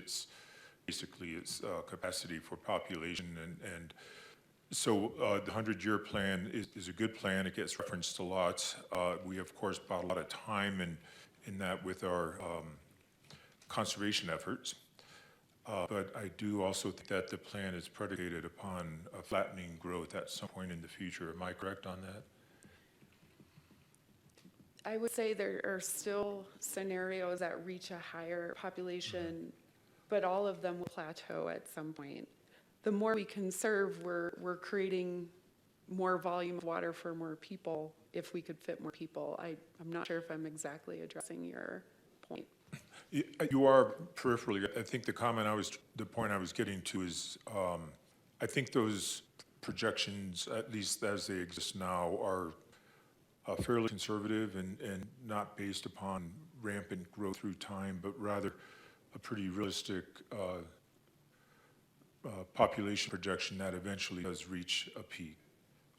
basically its capacity for population. And so the 100-year plan is a good plan. It gets referenced a lot. We, of course, bought a lot of time in that with our conservation efforts. But I do also think that the plan is predicated upon a flattening growth at some point in the future. Am I correct on that? I would say there are still scenarios that reach a higher population, but all of them will plateau at some point. The more we conserve, we're creating more volume of water for more people if we could fit more people. I'm not sure if I'm exactly addressing your point. You are peripherally. I think the point I was getting to is, I think those projections, at least as they exist now, are fairly conservative and not based upon rampant growth through time, but rather a pretty realistic population projection that eventually does reach a peak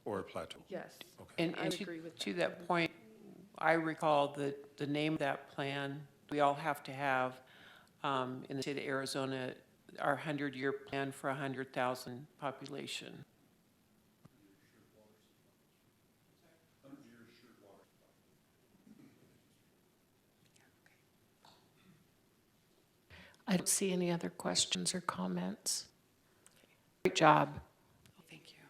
or a plateau. Yes. And I would to agree with to that. that point, I recall that the name of that plan, we all have to have, in the state of Arizona, our 100-year plan for 100,000 population. I don't see any other questions or comments. Great job. Thank you.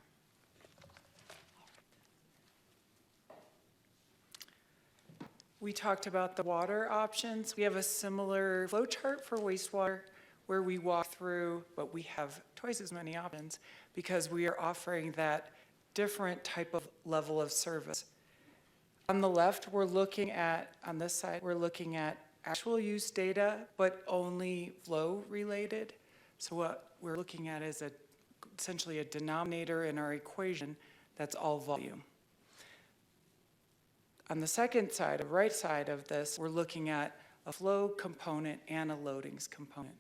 We talked about the water options. We have a similar flow chart for wastewater where we walk through, but we have twice as many options because we are offering that different type of level of service. On the left, on this side, we're looking at actual use data, but only flow related. So what we're looking at is essentially a denominator in our equation that's all volume. On the second side, the right side of this, we're looking at a flow component and a loadings component.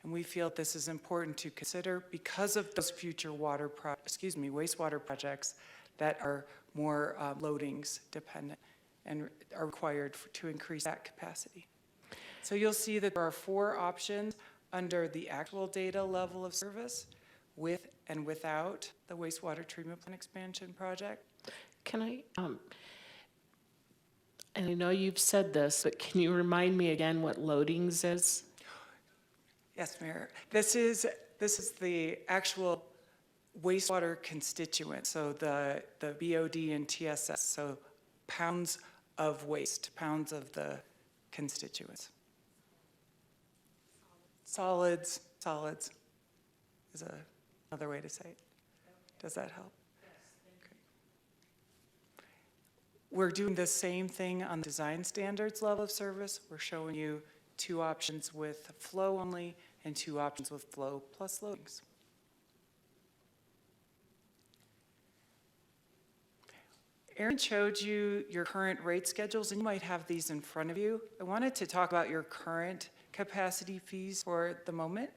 And we feel this is important to consider because of those future wastewater projects that are more loadings dependent and are required to increase that capacity. So you'll see that there are 4 options under the actual data level of service with and without the wastewater treatment plant expansion project. Can I, and I know you've said this, but can you remind me again what loadings is? Yes, Mayor. This is the actual wastewater constituent, so the BOD and TSS, so pounds of waste, pounds of the constituents. Solids is another way to say it. Does that help? Okay. We're doing the same thing on the design standards level of service. We're showing you 2 options with flow only and 2 options with flow plus loadings. Aaron showed you your current rate schedules, and you might have these in front of you. I wanted to talk about your current capacity fees for the moment.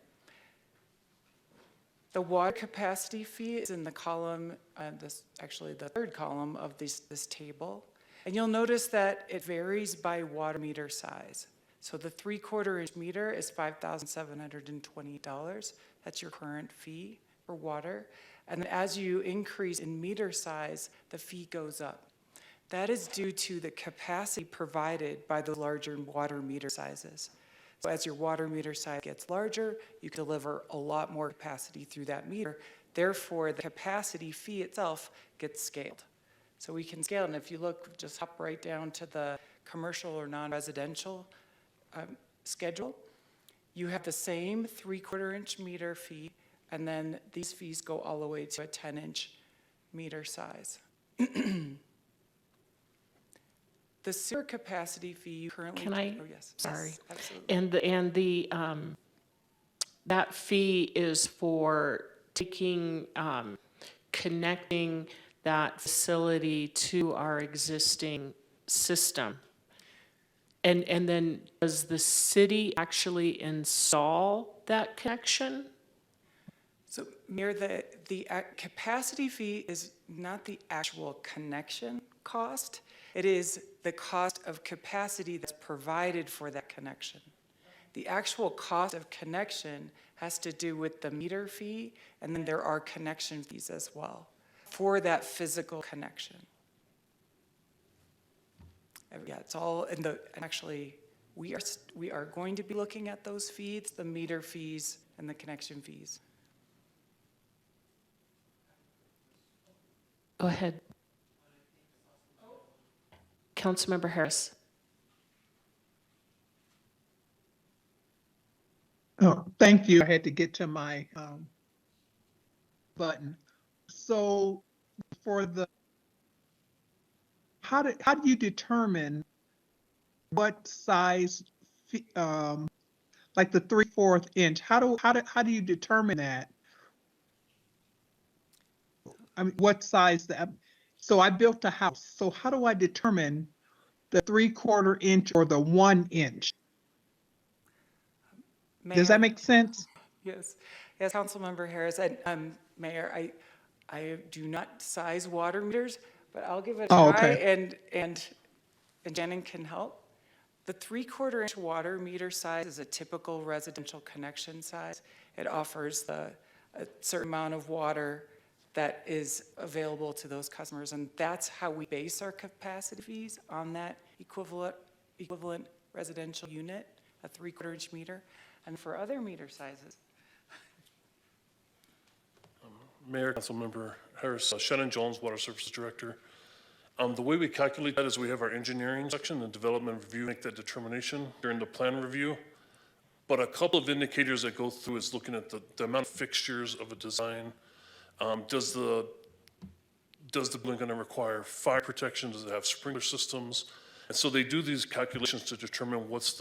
The water capacity fee is in the column, actually the 3rd column of this table. And you'll notice that it varies by water meter size. So the 3/4 inch meter is $5,720. That's your current fee for water. And as you increase in meter size, the fee goes up. That is due to the capacity provided by the larger water meter sizes. So as your water meter size gets larger, you can deliver a lot more capacity through that meter. Therefore, the capacity fee itself gets scaled. So we can scale, and if you look, just hop right down to the commercial or non-residential schedule. You have the same 3/4 inch meter fee And then these fees go all the way to a 10-inch meter size. The sewer capacity fee you currently. Can I? Oh, yes. Sorry. Yes, absolutely. And the, that fee is for taking, connecting that facility to our existing system. And then does the city actually install that connection? So Mayor, the capacity fee is not the actual connection cost. It is the cost of capacity that's provided for that connection. The actual cost of connection has to do with the meter fee, and then there are connection fees as well for that physical connection. Yeah, it's all in the, and actually, we are going to be looking at those fees, the meter fees and the connection fees. Go ahead. Councilmember Harris. Oh, thank you. I had to get to my button. So for the, how do you determine what size, like the 3/4 inch, how do you determine that? I mean, what size that, so I built a house. So how do I determine the 3/4 inch or the 1 inch? Does that Mayor? make sense? Yes, yes, Councilmember Harris, and Mayor, I do not size water meters, but I'll give it a Oh, try, okay. and Shannon can help. The 3/4 inch water meter size is a typical residential connection size. It offers a certain amount of water that is available to those customers, and that's how we base our capacity fees, on that equivalent residential unit, a 3/4 inch meter. And for other meter sizes, Mayor, Councilmember Harris, Shannon Jones, Water Services Director. The way we calculate that is we have our engineering section and development review make that determination during the plan review. But a couple of indicators that go through is looking at the amount of fixtures of a design. Does the building going to require fire protection? Does it have sprinkler systems? And so they do these calculations to determine what's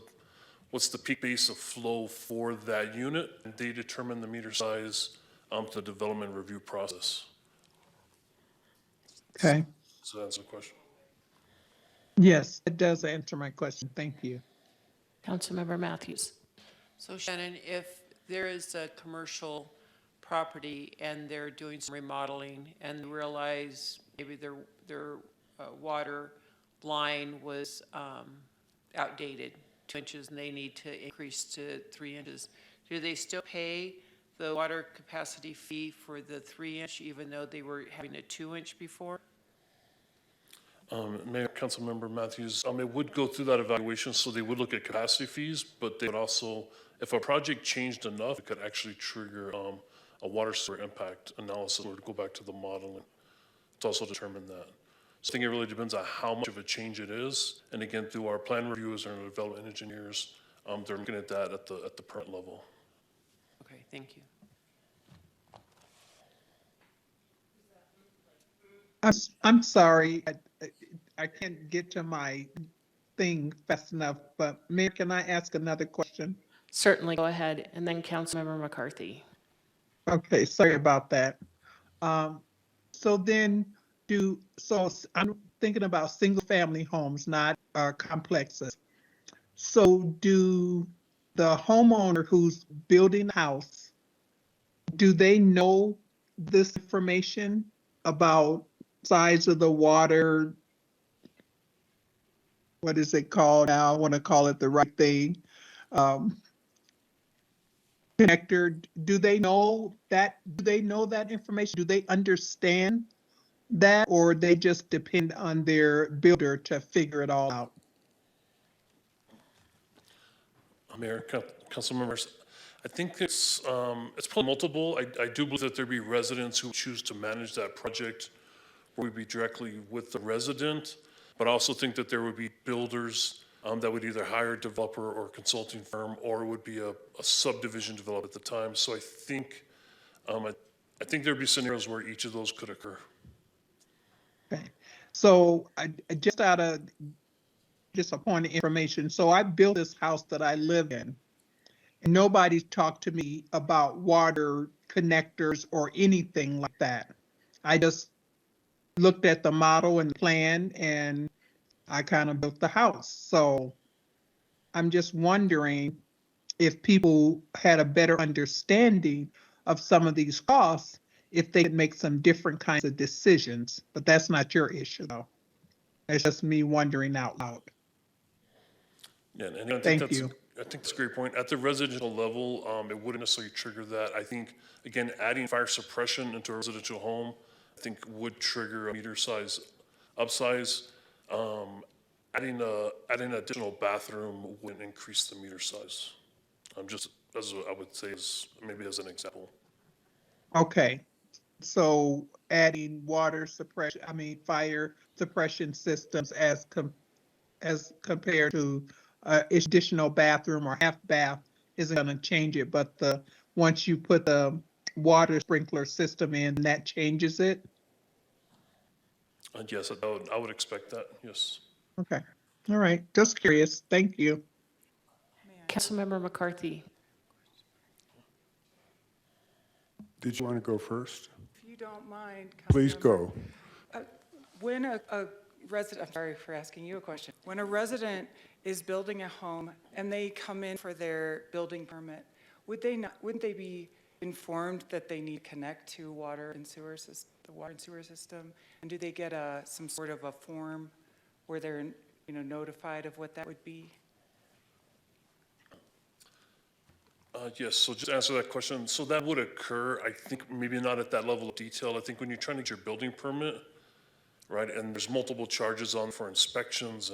the peak base of flow for that unit, and they determine the meter size to the development review process. Okay. Does that answer the question? Yes, it does answer my question. Thank you. Councilmember Matthews. So Shannon, if there is a commercial property and they're doing some remodeling and realize maybe their water line was outdated, 2 inches, and they need to increase to 3 inches, do they still pay the water capacity fee for the 3-inch even though they were having a 2-inch before? Mayor, Councilmember Matthews, it would go through that evaluation, so they would look at capacity fees, but they would also, if a project changed enough, it could actually trigger a water sewer impact analysis or to go back to the modeling to also determine that. So I think it really depends on how much of a change it is. And again, through our plan reviewers and our development engineers, they're looking at that at the permit level. Okay, thank you. I'm sorry, I can't get to my thing fast enough, but Mayor, can I ask another question? Certainly, go ahead. And then Councilmember McCarthy. Okay, sorry about that. So then so I'm thinking about single-family homes, not complexes. So do the homeowner who's building a house, do they know this information about size of the water? What is it called now? I want to call it the right thing. Connector, do they know that? Do they know that information? Do they understand that, or they just depend on their builder to figure it all out? Mayor, council members, I think it's probably multiple. I do believe that there be residents who choose to manage that project where we'd be directly with the resident, but I also think that there would be builders that would either hire a developer or consulting firm, or it would be a subdivision developer at the time. So I think I think there'd be scenarios where each of those could occur. Okay. So just out of just a point of information, so I built this house that I live in, and nobody's talked to me about water connectors or anything like that. I just looked at the model and plan, and I kind of built the house. So I'm just wondering if people had a better understanding of some of these costs, if they could make some different kinds of decisions. But that's not your issue, though. It's just me wondering out loud. Yeah, and I think Thank that's, you. I think that's a great point. At the residential level, it wouldn't necessarily trigger that. I think, again, adding fire suppression into a residential home, I think would trigger a meter size upsize. Adding an additional bathroom wouldn't increase the meter size. Just as I would say, maybe as an example. Okay. So adding fire suppression systems as compared to additional bathroom or half bath isn't going to change it, but once you put the water sprinkler system in, that changes it? Yes, I would expect that, yes. Okay. All right. Just curious. Thank you. Councilmember McCarthy. Did you want to go first? If you don't mind. Please Councilmember, go. When a resident, I'm sorry for asking you a question. When a resident is building a home and they come in for their building permit, wouldn't they be informed that they need to connect to the water and sewer system? And do they get some sort of a form where they're, notified of what that would be? Yes, so just to answer that question, so that would occur, I think maybe not at that level of detail. I think when you're trying to get your building permit, right, and there's multiple charges on for inspections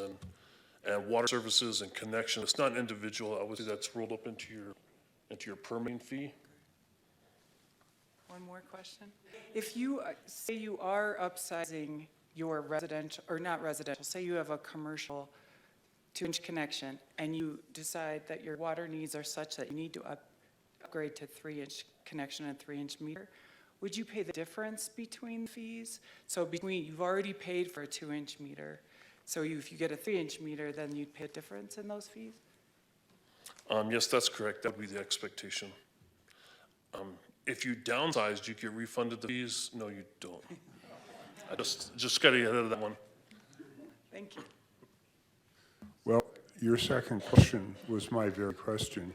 and water services and connection, it's not individual. I would say that's rolled up into your permitting fee. One more question. If you, say you are upsizing your residential, or not residential, say you have a commercial 2-inch connection, and you decide that your water needs are such that you need to upgrade to 3-inch connection and 3-inch meter, would you pay the difference between fees? So you've already paid for a 2-inch meter, so if you get a 3-inch meter, then you'd pay a difference in those fees? Yes, that's correct. That would be the expectation. If you downsized, you get refunded the fees. No, you don't. I just got to get ahead of that one. Thank you. Well, your second question was my very question.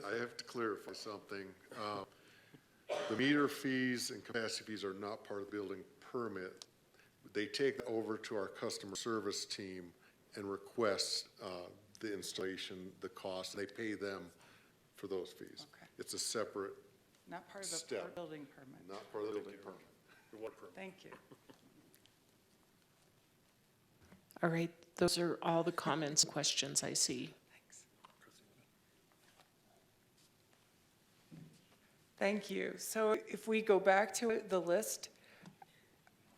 I have to clarify something. The meter fees and capacity fees are not part of the building permit. They take it over to our customer service team and request the installation, the cost. They pay them for those fees. Okay. It's a separate, Not part of the Step. building permit. not part of the building permit. Thank you. All right, those are all the comments, questions I see. Thank you. So if we go back to the list,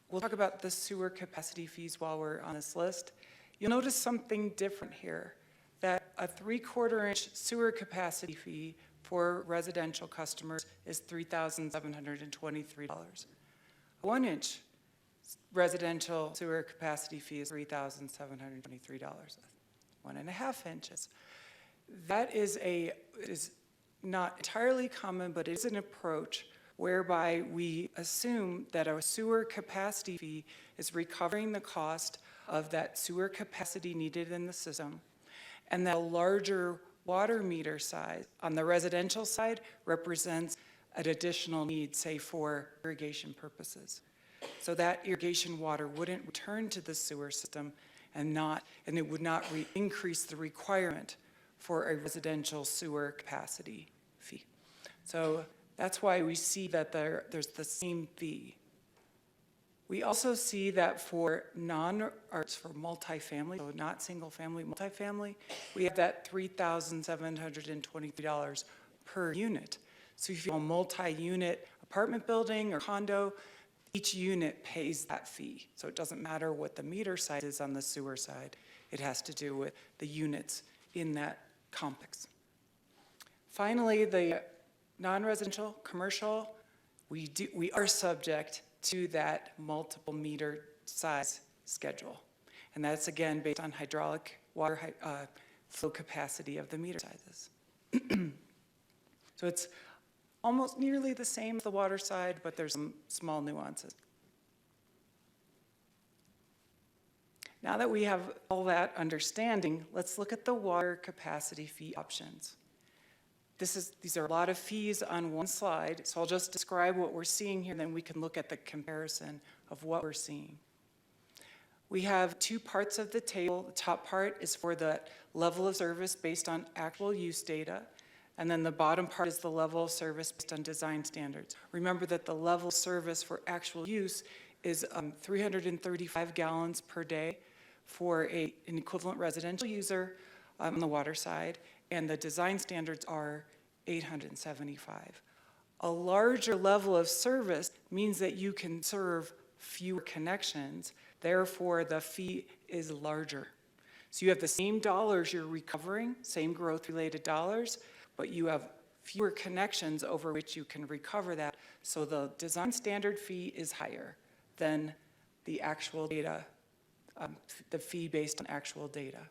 we'll talk about the sewer capacity fees while we're on this list. You'll notice something different here, that a 3/4-inch sewer capacity fee for residential customers is $3,723. A 1-inch residential sewer capacity fee is $3,723. 1.5 inches. That is not entirely common, but it is an approach whereby we assume that a sewer capacity fee is recovering the cost of that sewer capacity needed in the system, and that a larger water meter size on the residential side represents an additional need, say, for irrigation purposes. So that irrigation water wouldn't return to the sewer system and it would not increase the requirement for a residential sewer capacity fee. So that's why we see that there's the same fee. We also see that for multifamily, so not single family, multifamily, we have that $3,723 per unit. So if you have a multi-unit apartment building or condo, each unit pays that fee. So it doesn't matter what the meter size is on the sewer side. It has to do with the units in that complex. Finally, the non-residential, commercial we are subject to that multiple meter size schedule. And that's again based on hydraulic water flow capacity of the meter sizes. So it's almost nearly the same as the water side, but there's some small nuances. Now that we have all that understanding, let's look at the water capacity fee options. These are a lot of fees on one slide, so I'll just describe what we're seeing here, then we can look at the comparison of what we're seeing. We have two parts of the table. The top part is for the level of service based on actual use data, and then the bottom part is the level of service based on design standards. Remember that the level of service for actual use is 335 gallons per day for an equivalent residential user on the water side, and the design standards are 875. A larger level of service means that you can serve fewer connections, therefore the fee is larger. So you have the same dollars you're recovering, same growth-related dollars, but you have fewer connections over which you can recover that, so the design standard fee is higher than the actual data, the fee based on actual data.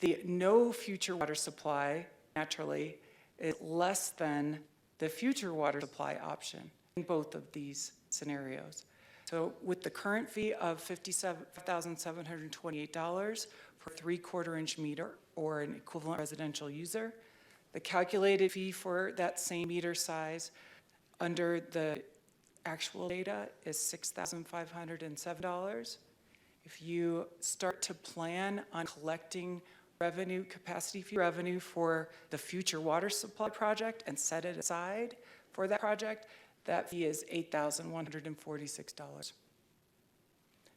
The no future water supply, naturally, is less than the future water supply option in both of these scenarios. So with the current fee of $57,728 for a 3/4 inch meter or an equivalent residential user, the calculated fee for that same meter size under the actual data is $6,507. If you start to plan on collecting revenue, capacity fee revenue for the future water supply project and set it aside for that project, that fee is $8,146.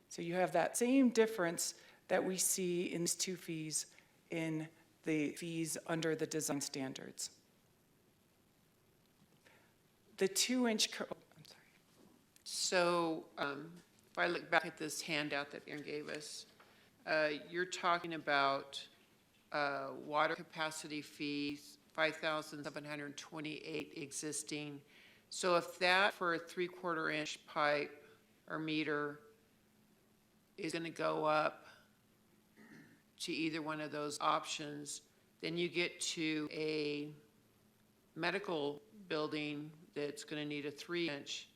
So you have that same difference that we see in these two fees in the fees under the design standards. The 2-inch, I'm sorry. So if I look back at this handout that Aaron gave us, you're talking about water capacity fees, 5,728 existing. So if that for a 3/4 inch pipe or meter is going to go up to either one of those options, then you get to a medical building that's going to need a 3-inch.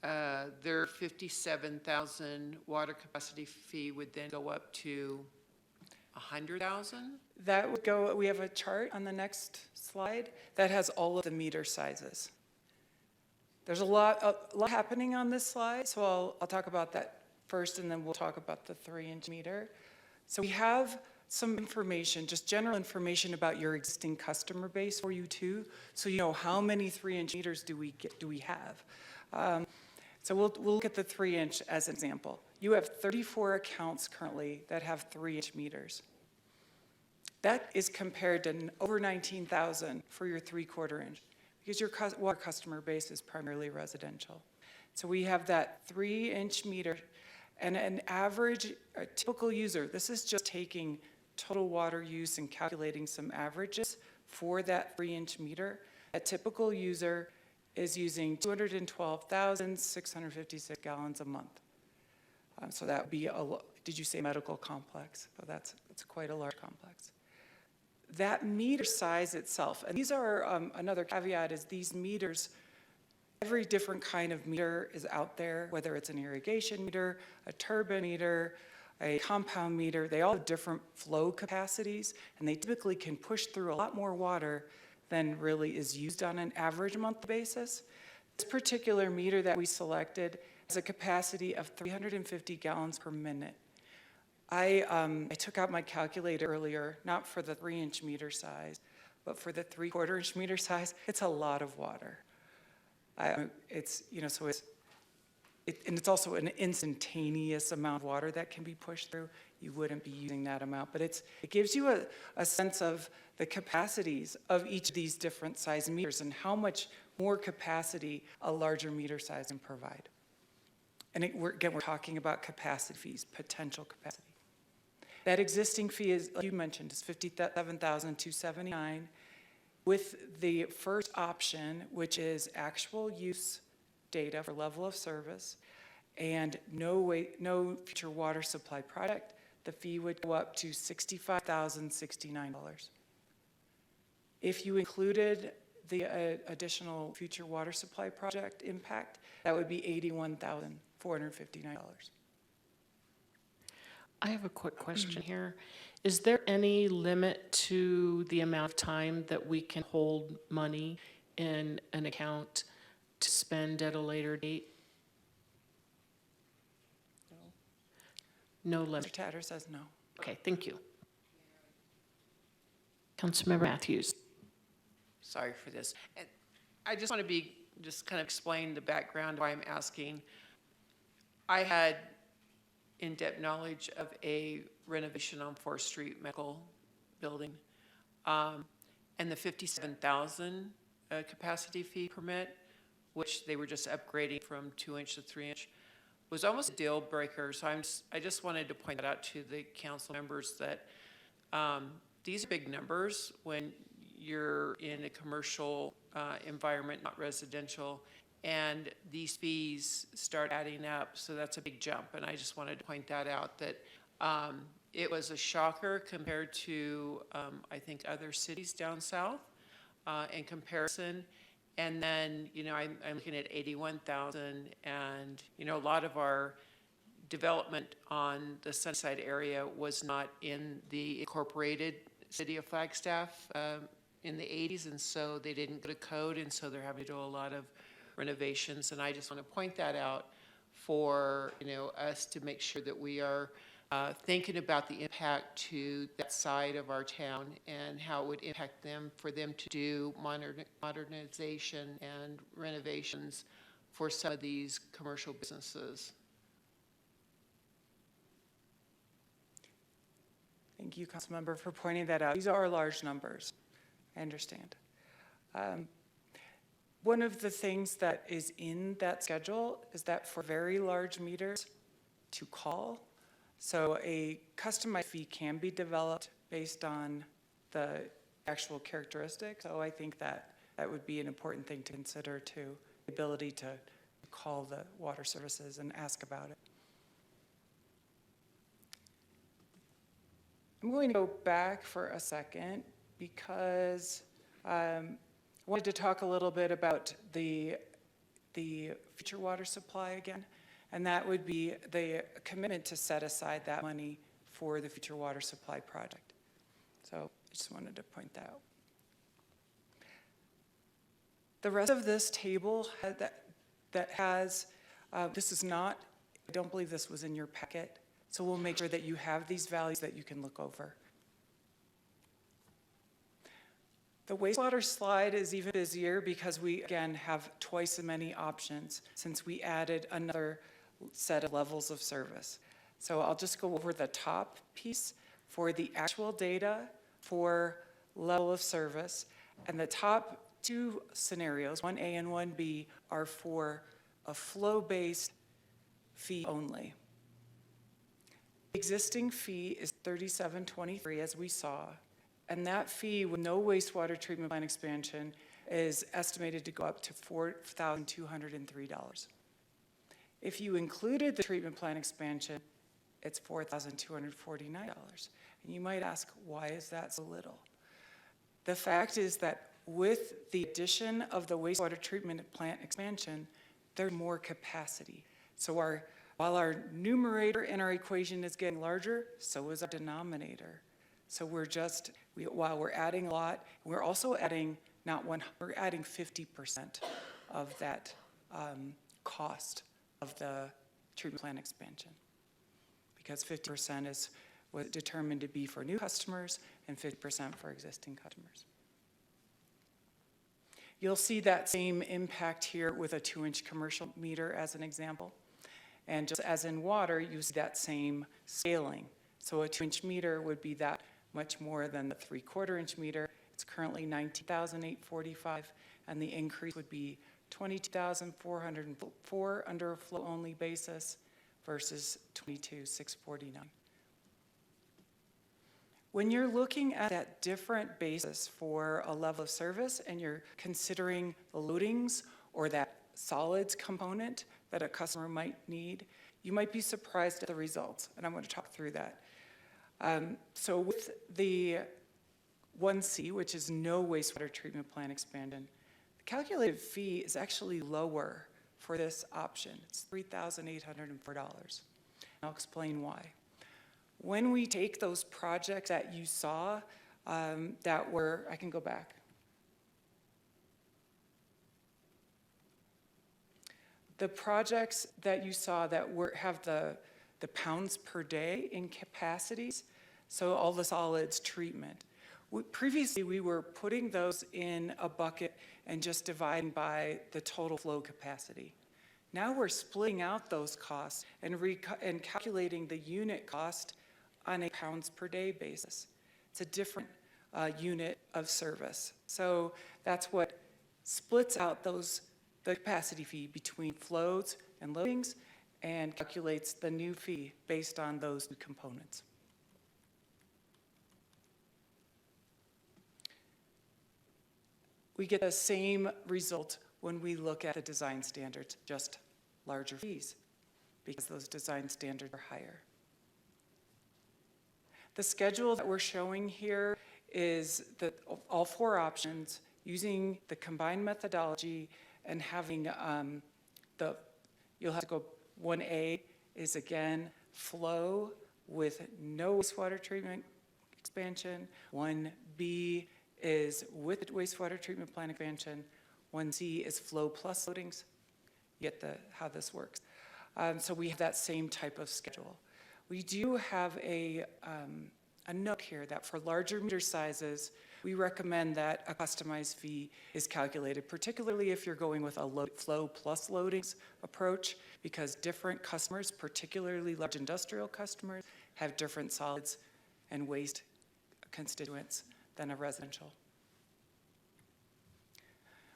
Their 57,000 water capacity fee would then go up to 100,000? That would go, we have a chart on the next slide that has all of the meter sizes. There's a lot happening on this slide, so I'll talk about that first, and then we'll talk about the 3-inch meter. So we have some information, just general information about your existing customer base for you too, so you know how many 3-inch meters do we have. So we'll look at the 3-inch as an example. You have 34 accounts currently that have 3-inch meters. That is compared to over 19,000 for your 3/4 inch, because your water customer base is primarily residential. So we have that 3-inch meter, and an average, a typical user, this is just taking total water use and calculating some averages for that 3-inch meter. A typical user is using 212,656 gallons a month. So that would be did you say medical complex? So that's quite a large complex. That meter size itself, and these are another caveat, is these meters, every different kind of meter is out there, whether it's an irrigation meter, a turbine meter, a compound meter. They all have different flow capacities, and they typically can push through a lot more water than really is used on an average monthly basis. This particular meter that we selected has a capacity of 350 gallons per minute. I took out my calculator earlier, not for the 3-inch meter size, but for the 3/4 inch meter size. It's a lot of water. It's also an instantaneous amount of water that can be pushed through. You wouldn't be using that amount, but it gives you a sense of the capacities of each of these different size meters and how much more capacity a larger meter size can provide. And we're talking about capacity fees, potential capacity. That existing fee is, like you mentioned, is $57,279. With the first option, which is actual use data for level of service and no future water supply project, the fee would go up to $65,069. If you included the additional future water supply project impact, that would be $81,459. I have a quick question here. Is there any limit to the amount of time that we can hold money in an account to spend at a later date? No Mr. limit. Tatter says no. Okay, thank you. Councilmember Matthews. Sorry for this. And I just want to just kind of explain the background why I'm asking. I had in-depth knowledge of a renovation on 4th Street medical building, and the 57,000 capacity fee permit, which they were just upgrading from 2-inch to 3-inch, was almost a deal breaker. So I just wanted to point that out to the council members that these are big numbers when you're in a commercial environment, not residential, and these fees start adding up, so that's a big jump. And I just wanted to point that out, that it was a shocker compared to, I think, other cities down south in comparison. And then, I'm looking at 81,000, and, a lot of our development on the Sunnyside area was not in the incorporated city of Flagstaff in the 80s, and so they didn't go to code, and so they're having to do a lot of renovations. And I just want to point that out for, us to make sure that we are thinking about the impact to that side of our town and how it would impact them, for them to do modernization and renovations for some of these commercial businesses. Thank you, Councilmember, for pointing that out. These are large numbers. I understand. One of the things that is in that schedule is that for very large meters to call, so a customized fee can be developed based on the actual characteristics. So I think that would be an important thing to consider too, the ability to call the water services and ask about it. I'm going to go back for a second because I wanted to talk a little bit about the future water supply again, and that would be the commitment to set aside that money for the future water supply project. So I just wanted to point that out. The rest of this table that has, this is not, I don't believe this was in your packet, so we'll make sure that you have these values that you can look over. The wastewater slide is even busier because we, again, have twice as many options since we added another set of levels of service. So I'll just go over the top piece for the actual data for level of service. And the top two scenarios, 1A and 1B, are for a flow-based fee only. The existing fee is $37.23, as we saw. And that fee with no wastewater treatment plant expansion is estimated to go up to $4,203. If you included the treatment plant expansion, it's $4,249. And you might ask, why is that so little? The fact is that with the addition of the wastewater treatment plant expansion, there's more capacity. So while our numerator in our equation is getting larger, so is our denominator. So while we're adding a lot, we're also adding we're adding 50% of that cost of the treatment plant expansion, because 50% was determined to be for new customers and 50% for existing customers. You'll see that same impact here with a 2-inch commercial meter as an example. And just as in water, you see that same scaling. So a 2-inch meter would be that much more than the 3/4-inch meter. It's currently $19,845, and the increase would be $22,404 under a flow-only basis versus $22,649. When you're looking at that different basis for a level of service and you're considering the loadings or that solids component that a customer might need, you might be surprised at the results, and I'm going to talk through that. So with the 1C, which is no wastewater treatment plant expansion, the calculated fee is actually lower for this option. It's $3,804. I'll explain why. When we take those projects that you saw that were, I can go back. The projects that you saw that have the pounds per day in capacities, so all the solids treatment. Previously, we were putting those in a bucket and just dividing by the total flow capacity. Now we're splitting out those costs and calculating the unit cost on a pounds per day basis. It's a different unit of service. So that's what splits out the capacity fee between flows and loadings and calculates the new fee based on those two components. We get the same result when we look at the design standards, just larger fees, because those design standards are higher. The schedule that we're showing here is all four options using the combined methodology and having you'll have to go 1A is again flow with no wastewater treatment expansion. 1B is with wastewater treatment plant expansion. 1C is flow plus loadings. You get how this works. So we have that same type of schedule. We do have a note here that for larger meter sizes, we recommend that a customized fee is calculated, particularly if you're going with a flow plus loadings approach, because different customers, particularly large industrial customers, have different solids and waste constituents than a residential.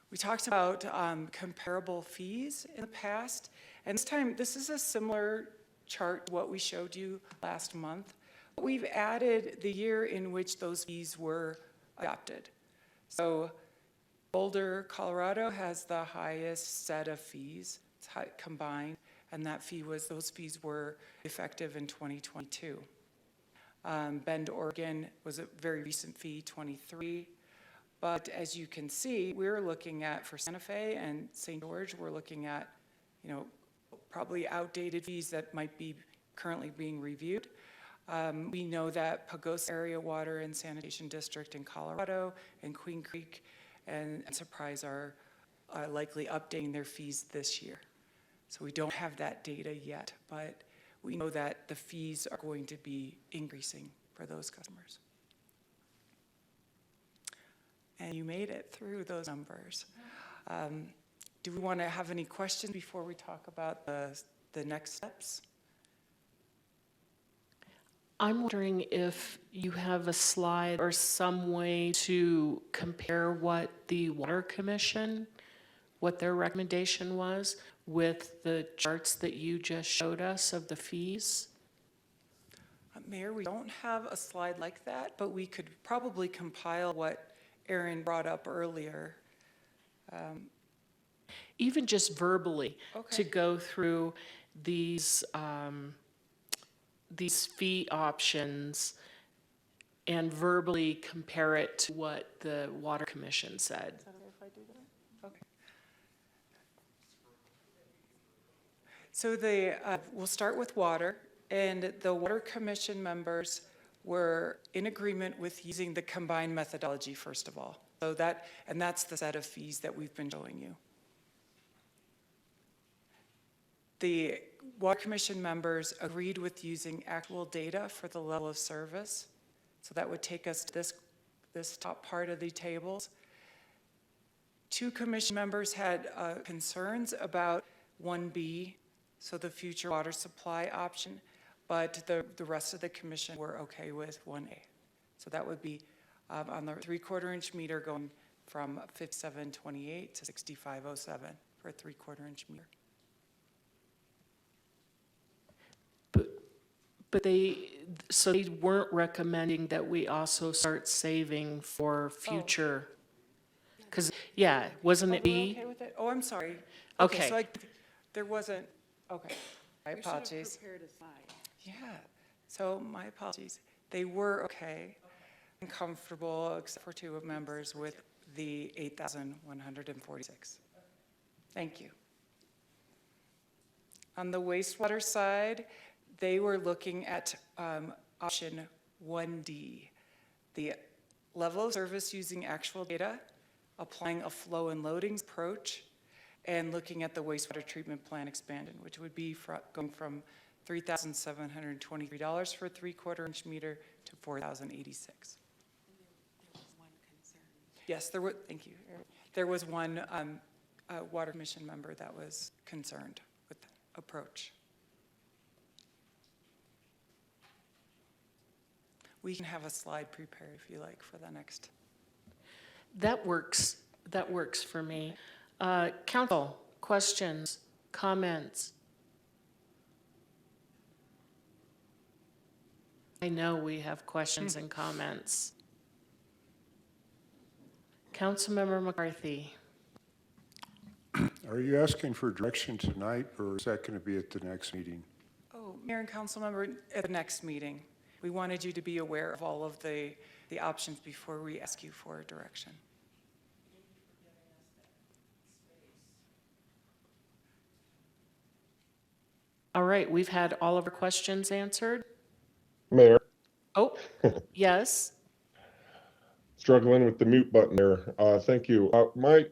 We talked about comparable fees in the past, and this time, this is a similar chart to what we showed you last month. We've added the year in which those fees were adopted. So Boulder, Colorado has the highest set of fees combined, and those fees were effective in 2022. Bend, Oregon was a very recent fee, 23. But as you can see, we're looking at, for Santa Fe and St. George, we're looking at, probably outdated fees that might be currently being reviewed. We know that Pagosa Area Water and Sanitation District in Colorado and Queen Creek and Surprise are likely updating their fees this year. So we don't have that data yet, but we know that the fees are going to be increasing for those customers. And you made it through those numbers. Do we want to have any questions before we talk about the next steps? I'm wondering if you have a slide or some way to compare what the Water Commission, what their recommendation was with the charts that you just showed us of the fees? Mayor, we don't have a slide like that, but we could probably compile what Aaron brought up earlier. Even just verbally, Okay. to go through these fee options and verbally compare it to what the Water Commission said. Okay. So we'll start with water, and the Water Commission members were in agreement with using the combined methodology, first of all. So that's the set of fees that we've been showing you. The Water Commission members agreed with using actual data for the level of service. So that would take us to this top part of the tables. Two commission members had concerns about 1B, so the future water supply option, but the rest of the commission were okay with 1A. So that would be on the 3/4-inch meter going from 5728 to 6507 for a 3/4-inch meter. But so they weren't recommending that we also start saving for future? Because, yeah, wasn't it We're B? okay with it? Oh, I'm sorry. Okay. So there wasn't, okay, my apologies. Yeah, so my apologies. They were okay and comfortable, except for two members, with the 8,146. Thank you. On the wastewater side, they were looking at option 1D, the level of service using actual data, applying a flow and loadings approach, and looking at the wastewater treatment plant expansion, which would be going from $3,723 for a 3/4 inch meter to $4,086. Yes, there were, thank you. There was one water commission member that was concerned with the approach. We can have a slide prepared if you like for the next. That works for me. Council, questions, comments? I know we have questions and comments. Councilmember McCarthy. Are you asking for direction tonight, or is that going to be at the next meeting? Oh, Mayor and council member, at the next meeting, we wanted you to be aware of all of the options before we ask you for direction. All right, we've had all of our questions answered. Mayor, Oh, yes. struggling with the mute button there. Thank you. My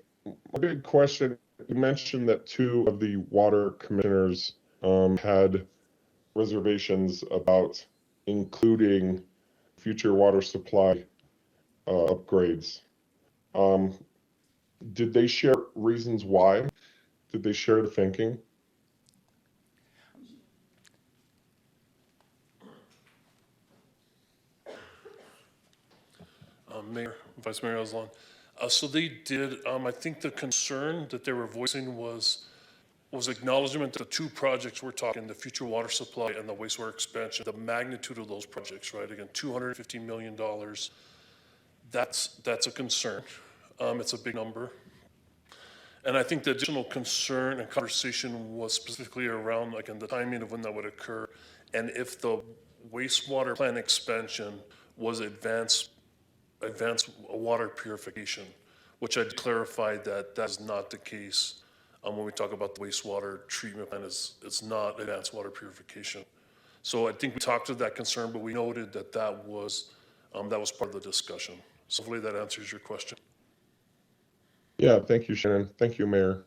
big question, you mentioned that two of the water commissioners had reservations about including future water supply upgrades. Did they share reasons why? Did they share the thinking? Mayor, Vice Mayor Aslan. So they did, I think the concern that they were voicing was acknowledgement that the two projects we're talking, the future water supply and the wastewater expansion, the magnitude of those projects, right? Again, $250 million. That's a concern. It's a big number. And I think the additional concern and conversation was specifically around, again, the timing of when that would occur, and if the wastewater plant expansion was advanced water purification, which I clarified that that's not the case. When we talk about the wastewater treatment plant, it's not advanced water purification. So I think we talked to that concern, but we noted that that was part of the discussion. So hopefully that answers your question. Yeah, thank you, Shannon. Thank you, Mayor.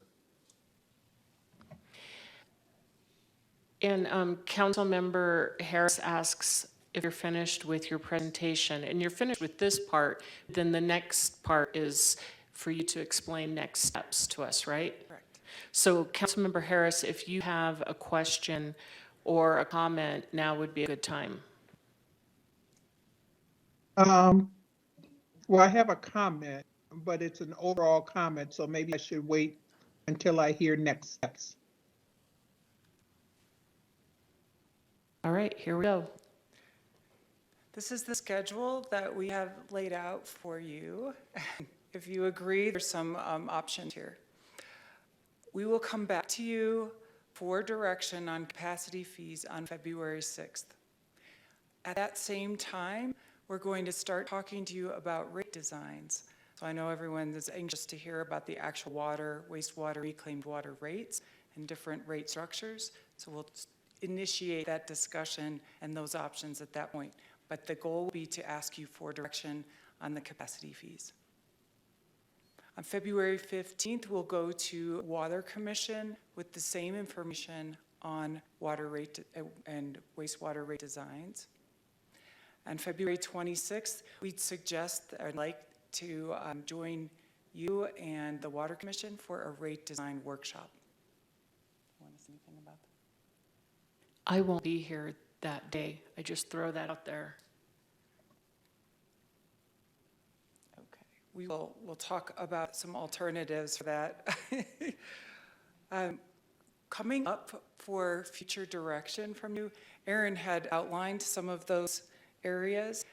And Councilmember Harris asks if you're finished with your presentation, and you're finished with this part, then the next part is for you to explain next steps to us, right? Correct. So Councilmember Harris, if you have a question or a comment, now would be a good time. Well, I have a comment, but it's an overall comment, so maybe I should wait until I hear next steps. All right, here we go. This is the schedule that we have laid out for you. If you agree, there's some options here. We will come back to you for direction on capacity fees on February 6th. At that same time, we're going to start talking to you about rate designs. So I know everyone is anxious to hear about the actual water, wastewater, reclaimed water rates and different rate structures. So we'll initiate that discussion and those options at that point. But the goal will be to ask you for direction on the capacity fees. On February 15th, we'll go to Water Commission with the same information on water rate and wastewater rate designs. On February 26th, we'd suggest, I'd like to join you and the Water Commission for a rate design workshop. Want to say anything about that? I won't be here that day. I just throw that out there. Okay, we'll talk about some alternatives for that. Coming up for future direction from you Aaron had outlined some of those areas.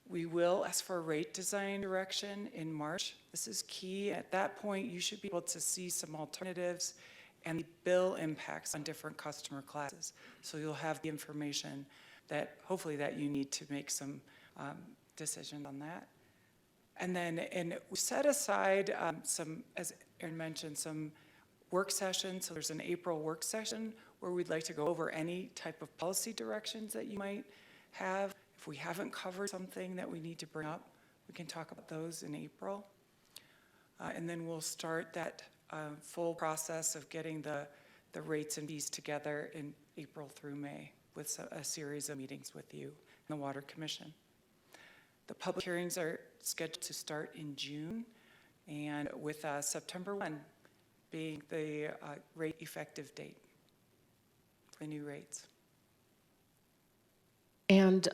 We will ask for rate design direction in March. This is key. At that point, you should be able to see some alternatives and the bill impacts on different customer classes. So you'll have the information that, hopefully, that you need to make some decisions on that. And then, we set aside some, as Aaron mentioned, some work sessions. So there's an April work session where we'd like to go over any type of policy directions that you might have. If we haven't covered something that we need to bring up, we can talk about those in April. And then we'll start that full process of getting the rates and fees together in April through May with a series of meetings with you and the Water Commission. The public hearings are scheduled to start in June, and with September 1 being the rate effective date for new rates. And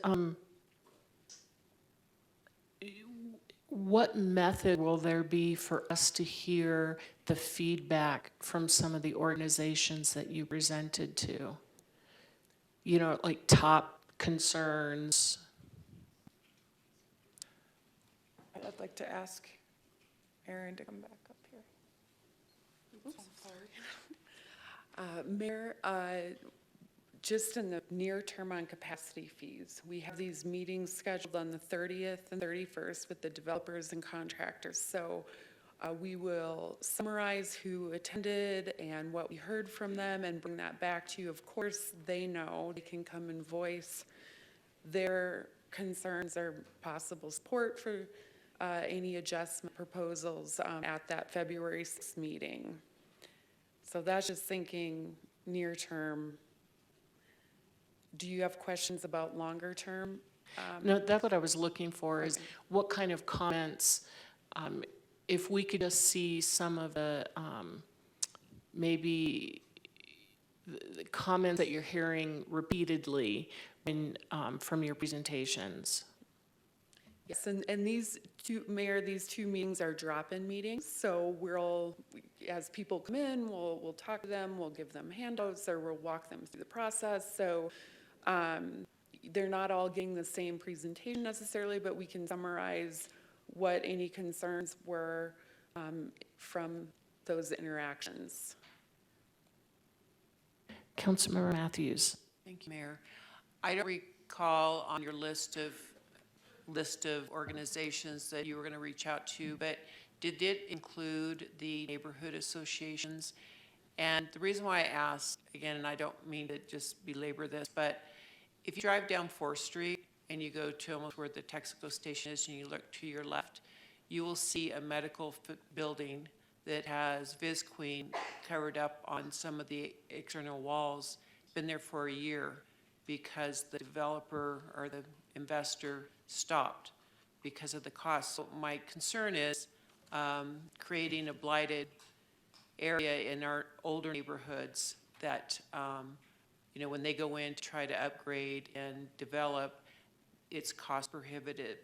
what method will there be for us to hear the feedback from some of the organizations that you presented to? You know, like top concerns. I'd like to ask Aaron to come back up here. Mayor, just in the near term on capacity fees, we have these meetings scheduled on the 30th and 31st with the developers and contractors. So we will summarize who attended and what we heard from them and bring that back to you. Of course, they know they can come and voice their concerns or possible support for any adjustment proposals at that February 6th meeting. So that's just thinking near term. Do you have questions about longer term? No, that's what I was looking for, is what kind of comments, if we could just see some of the, maybe the comments that you're hearing repeatedly from your presentations. Yes, and these two, Mayor, these two meetings are drop-in meetings, so as people come in, we'll talk to them, we'll give them handouts, or we'll walk them through the process. So they're not all getting the same presentation necessarily, but we can summarize what any concerns were from those interactions. Councilmember Matthews. Thank you, Mayor. I don't recall on your list of organizations that you were going to reach out to, but did it include the neighborhood associations? And the reason why I asked, again, and I don't mean to just belabor this, but if you drive down 4th Street and you go to almost where the Texaco station is and you look to your left, you will see a medical building that has VisQueen covered up on some of the external walls. It's been there for a year because the developer or the investor stopped because of the cost. So my concern is creating a blighted area in our older neighborhoods that, when they go in to try to upgrade and develop, it's cost prohibitive.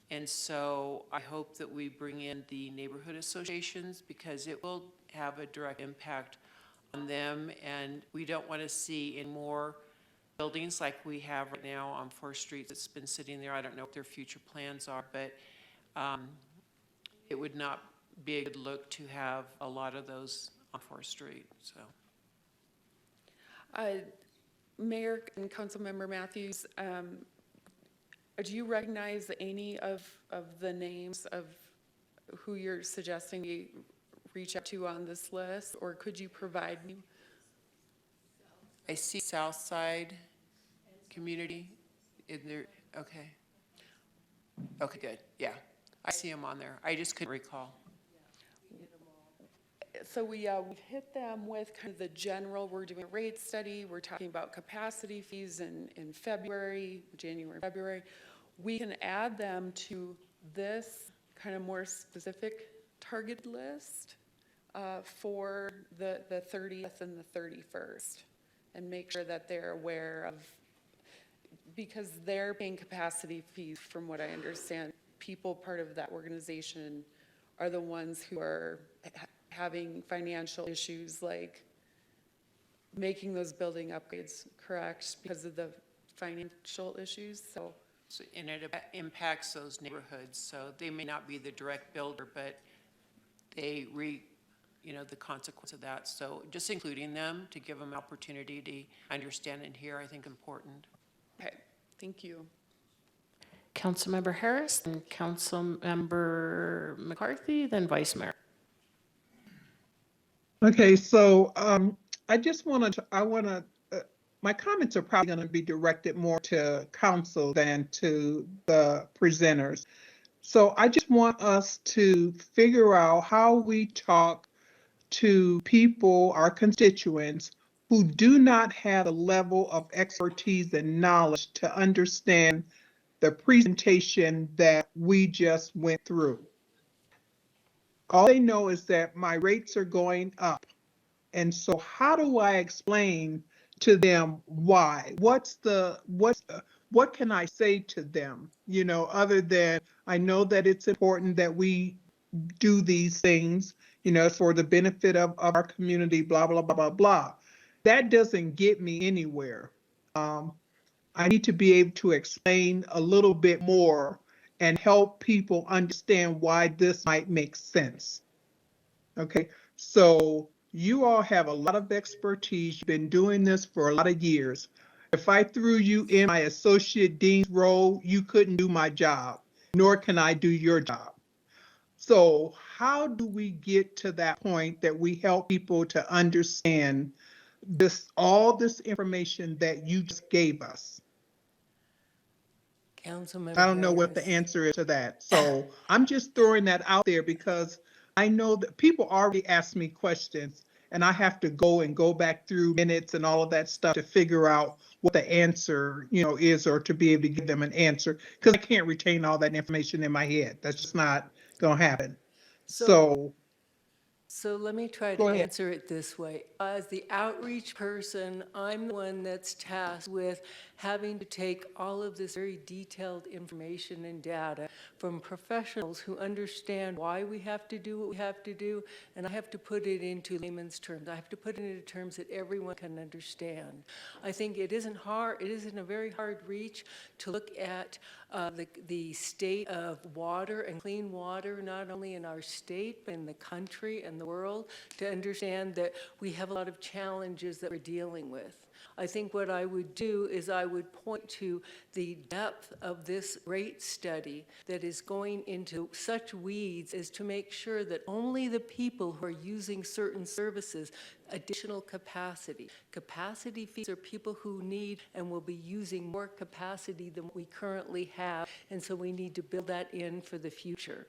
And so I hope that we bring in the neighborhood associations because it will have a direct impact on them. And we don't want to see any more buildings like we have right now on 4th Street that's been sitting there. I don't know what their future plans are, but it would not be a good look to have a lot of those on 4th Street, so. Mayor and Councilmember Matthews, do you recognize any of the names of who you're suggesting we reach out to on this list, or could you provide me? I see Southside Community in there, okay. Okay, good, yeah. I see them on there. I just couldn't recall. So we've hit them with kind of the general, we're doing a rate study, we're talking about capacity fees in February, January, February. We can add them to this kind of more specific target list for the 30th and the 31st, and make sure that they're aware of, because they're paying capacity fees, from what I understand. People part of that organization are the ones who are having financial issues like making those building upgrades, correct, because of the financial issues, so. And it impacts those neighborhoods, so they may not be the direct builder, but they the consequence of that. So just including them to give them opportunity to understand and hear, I think, important. Okay, thank you. Councilmember Harris, then Councilmember McCarthy, then Vice Mayor. Okay, so my comments are probably going to be directed more to council than to the presenters. So I just want us to figure out how we talk to people, our constituents, who do not have a level of expertise and knowledge to understand the presentation that we just went through. All they know is that my rates are going up. And so how do I explain to them why? What can I say to them, other than I know that it's important that we do these things, for the benefit of our community, blah, blah, blah, blah, blah. That doesn't get me anywhere. I need to be able to explain a little bit more and help people understand why this might make sense. Okay, so you all have a lot of expertise. You've been doing this for a lot of years. If I threw you in my associate dean's role, you couldn't do my job, nor can I do your job. So how do we get to that point that we help people to understand all this information that you just gave us? Councilmember I don't know what the Harris. answer is to that. So I'm just throwing that out there because I know that people already ask me questions and I have to go back through minutes and all of that stuff to figure out what the answer, is, or to be able to give them an answer, because I can't retain all that information in my head. That's just not going to happen. So So let me try Go to ahead. answer it this way. As the outreach person, I'm the one that's tasked with having to take all of this very detailed information and data from professionals who understand why we have to do what we have to do, and I have to put it into layman's terms. I have to put it into terms that everyone can understand. I think it isn't a very hard reach to look at the state of water and clean water, not only in our state, but in the country and the world, to understand that we have a lot of challenges that we're dealing with. I think what I would do is I would point to the depth of this rate study that is going into such weeds as to make sure that only the people who are using certain services, additional capacity. Capacity fees are people who need and will be using more capacity than we currently have, and so we need to build that in for the future.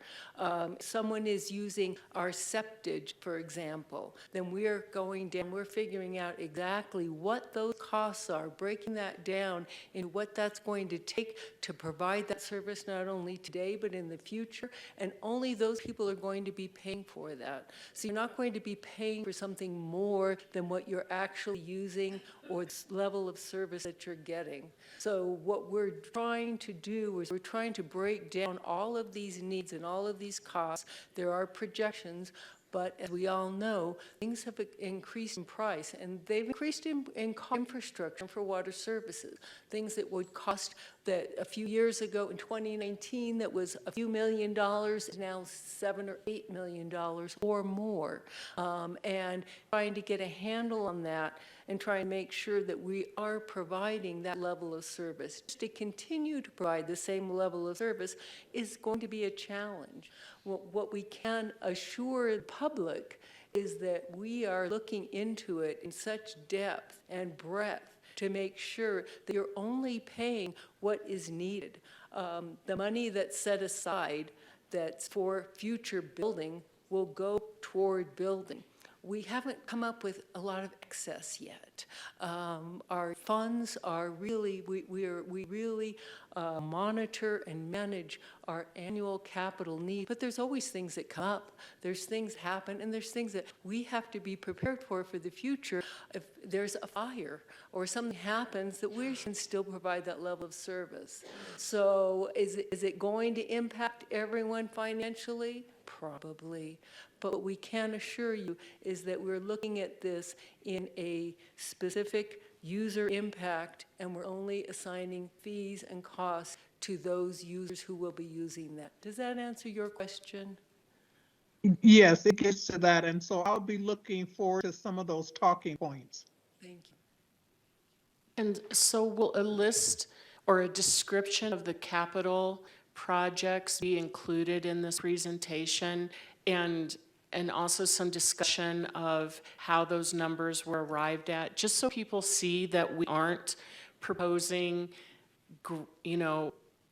Someone is using our septage, for example, then we're going down, we're figuring out exactly what those costs are, breaking that down in what that's going to take to provide that service not only today but in the future, and only those people are going to be paying for that. So you're not going to be paying for something more than what you're actually using or the level of service that you're getting. So what we're trying to do is we're trying to break down all of these needs and all of these costs. There are projections, but as we all know, things have increased in price, and they've increased in infrastructure for water services. Things that would cost that a few years ago in 2019 that was a few $1 million is now $7 or $8 million or more. And trying to get a handle on that and try and make sure that we are providing that level of service. Just to continue to provide the same level of service is going to be a challenge. What we can assure the public is that we are looking into it in such depth and breadth to make sure that you're only paying what is needed. The money that's set aside that's for future building will go toward building. We haven't come up with a lot of excess yet. Our funds are really, we really monitor and manage our annual capital needs, but there's always things that come up. There's things happen, and there's things that we have to be prepared for the future. If there's a fire or something happens, that we can still provide that level of service. So is it going to impact everyone financially? Probably. But what we can assure you is that we're looking at this in a specific user impact, and we're only assigning fees and costs to those users who will be using that. Does that answer your question? Yes, it gets to that, and so I'll be looking forward to some of those talking points. Thank you. And so will a list or a description of the capital projects be included in this presentation? And also some discussion of how those numbers were arrived at, just so people see that we aren't proposing,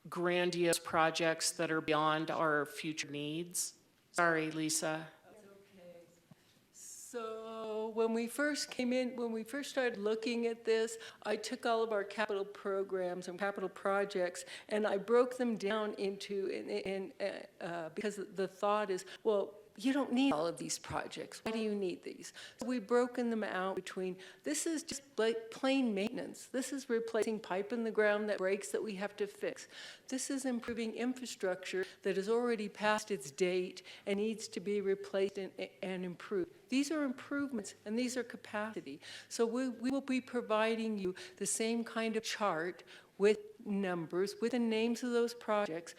grandiose projects that are beyond our future needs? Sorry, Lisa. So when we first started looking at this, I took all of our capital programs and capital projects, and I broke them down into, because the thought is, well, you don't need all of these projects. Why do you need these? So we've broken them out between, this is just like plain maintenance. This is replacing pipe in the ground that breaks that we have to fix. This is improving infrastructure that has already passed its date and needs to be replaced and improved. These are improvements, and these are capacity. So we will be providing you the same kind of chart with numbers, with the names of those projects,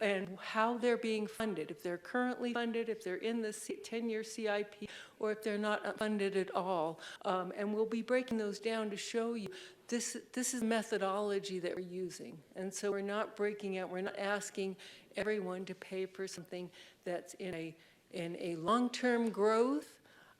and how they're being funded, if they're currently funded, if they're in the 10-year CIP, or if they're not funded at all. And we'll be breaking those down to show you this is methodology that we're using. And so we're not breaking out, we're not asking everyone to pay for something that's in a long-term growth,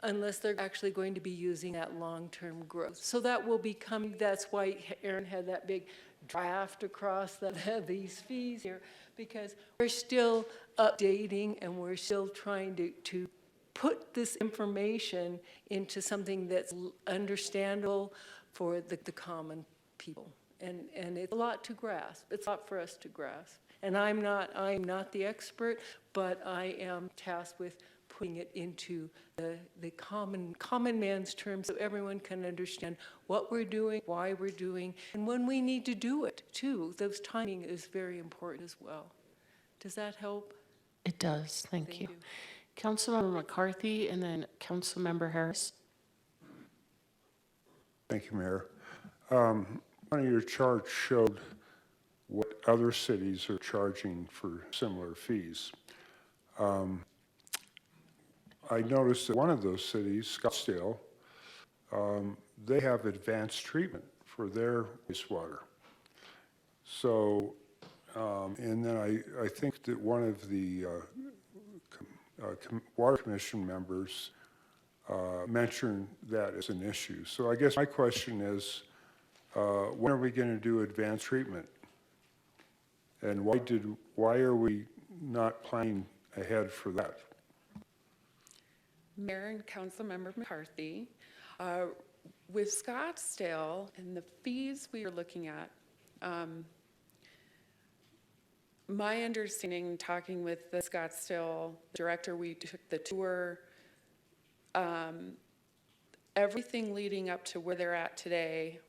unless they're actually going to be using that long-term growth. So that will be coming, that's why Aaron had that big draft across these fees here, because we're still updating and we're still trying to put this information into something that's understandable for the common people. And it's a lot to grasp. It's a lot for us to grasp. And I'm not the expert, but I am tasked with putting it into the common man's terms so everyone can understand what we're doing, why we're doing, and when we need to do it, too. Those timing is very important as well. Does that help? It does, thank you. Councilmember McCarthy and then Councilmember Harris. Thank you, Mayor. One of your charts showed what other cities are charging for similar fees. I noticed that one of those cities, Scottsdale, they have advanced treatment for their wastewater. So, and then I think that one of the Water Commission members mentioned that as an issue. So I guess my question is, when are we going to do advanced treatment? And why are we not planning ahead for that? Mayor and Councilmember McCarthy, with Scottsdale and the fees we are looking at, my understanding, talking with the Scottsdale director, we took the tour, everything leading up to where they're at today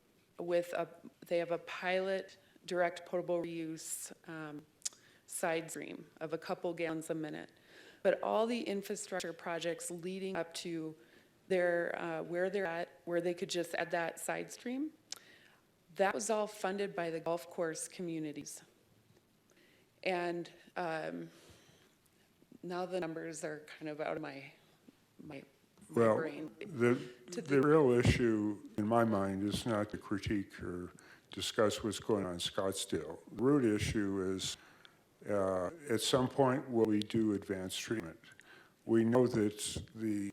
they have a pilot direct potable reuse side stream of a couple gallons a minute. But all the infrastructure projects leading up to where they're at, where they could just add that side stream, that was all funded by the golf course communities. And now the numbers are kind of out of my brain. The real issue in my mind is not to critique or discuss what's going on in Scottsdale. The root issue is, at some point, will we do advanced treatment? We know that the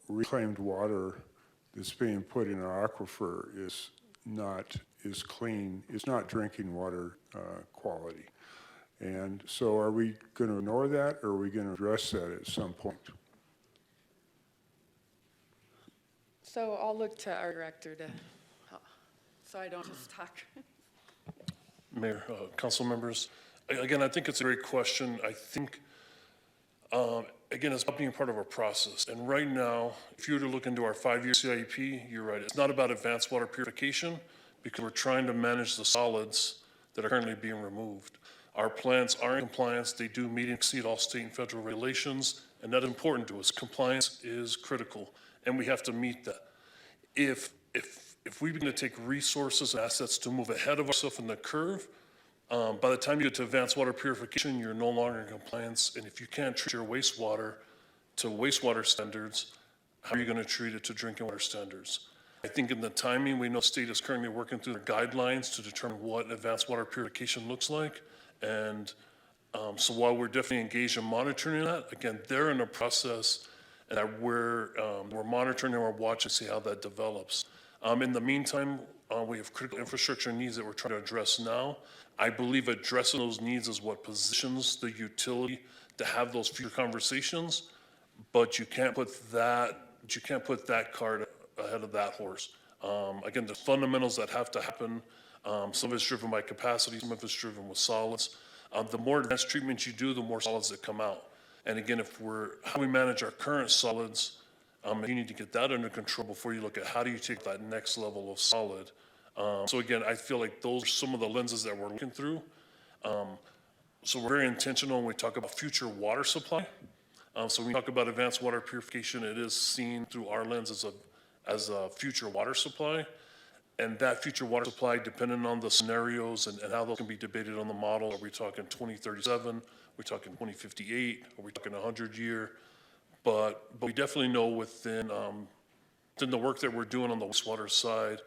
reclaimed water that's being put in our aquifer is clean, is not drinking water quality. And so are we going to ignore that, or are we going to address that at some point? So I'll look to our director so I don't just talk. Mayor, council members, again, I think it's a great question. I think, again, it's about being part of our process. And right now, if you were to look into our 5-year CIP, you're right. It's not about advanced water purification because we're trying to manage the solids that are currently being removed. Our plants are in compliance. They do meet and exceed all state and federal regulations, and that is important to us. Compliance is critical, and we have to meet that. If if we begin to take resources and assets to move ahead of ourselves in the curve, by the time you get to advanced water purification, you're no longer in compliance. And if you can't treat your wastewater to wastewater standards, how are you going to treat it to drinking water standards? I think in the timing, we know state is currently working through their guidelines to determine what advanced water purification looks like. And so while we're definitely engaged in monitoring that, again, they're in a process and that we're monitoring and we're watching to see how that develops. In the meantime, we have critical infrastructure needs that we're trying to address now. I believe addressing those needs is what positions the utility to have those future conversations, but you can't put that cart ahead of that horse. Again, the fundamentals that have to happen, some of it's driven by capacity, some of it's driven with solids. The more advanced treatment you do, the more solids that come out. And again, how we manage our current solids, you need to get that under control before you look at how do you take that next level of solid. So again, I feel like those are some of the lenses that we're looking through. So we're very intentional when we talk about future water supply. So when we talk about advanced water purification, it is seen through our lens as a future water supply. And that future water supply, depending on the scenarios and how those can be debated on the model, are we talking 2037, are we talking 2058, are we talking 100-year? But we definitely know within the work that we're doing on the wastewater side,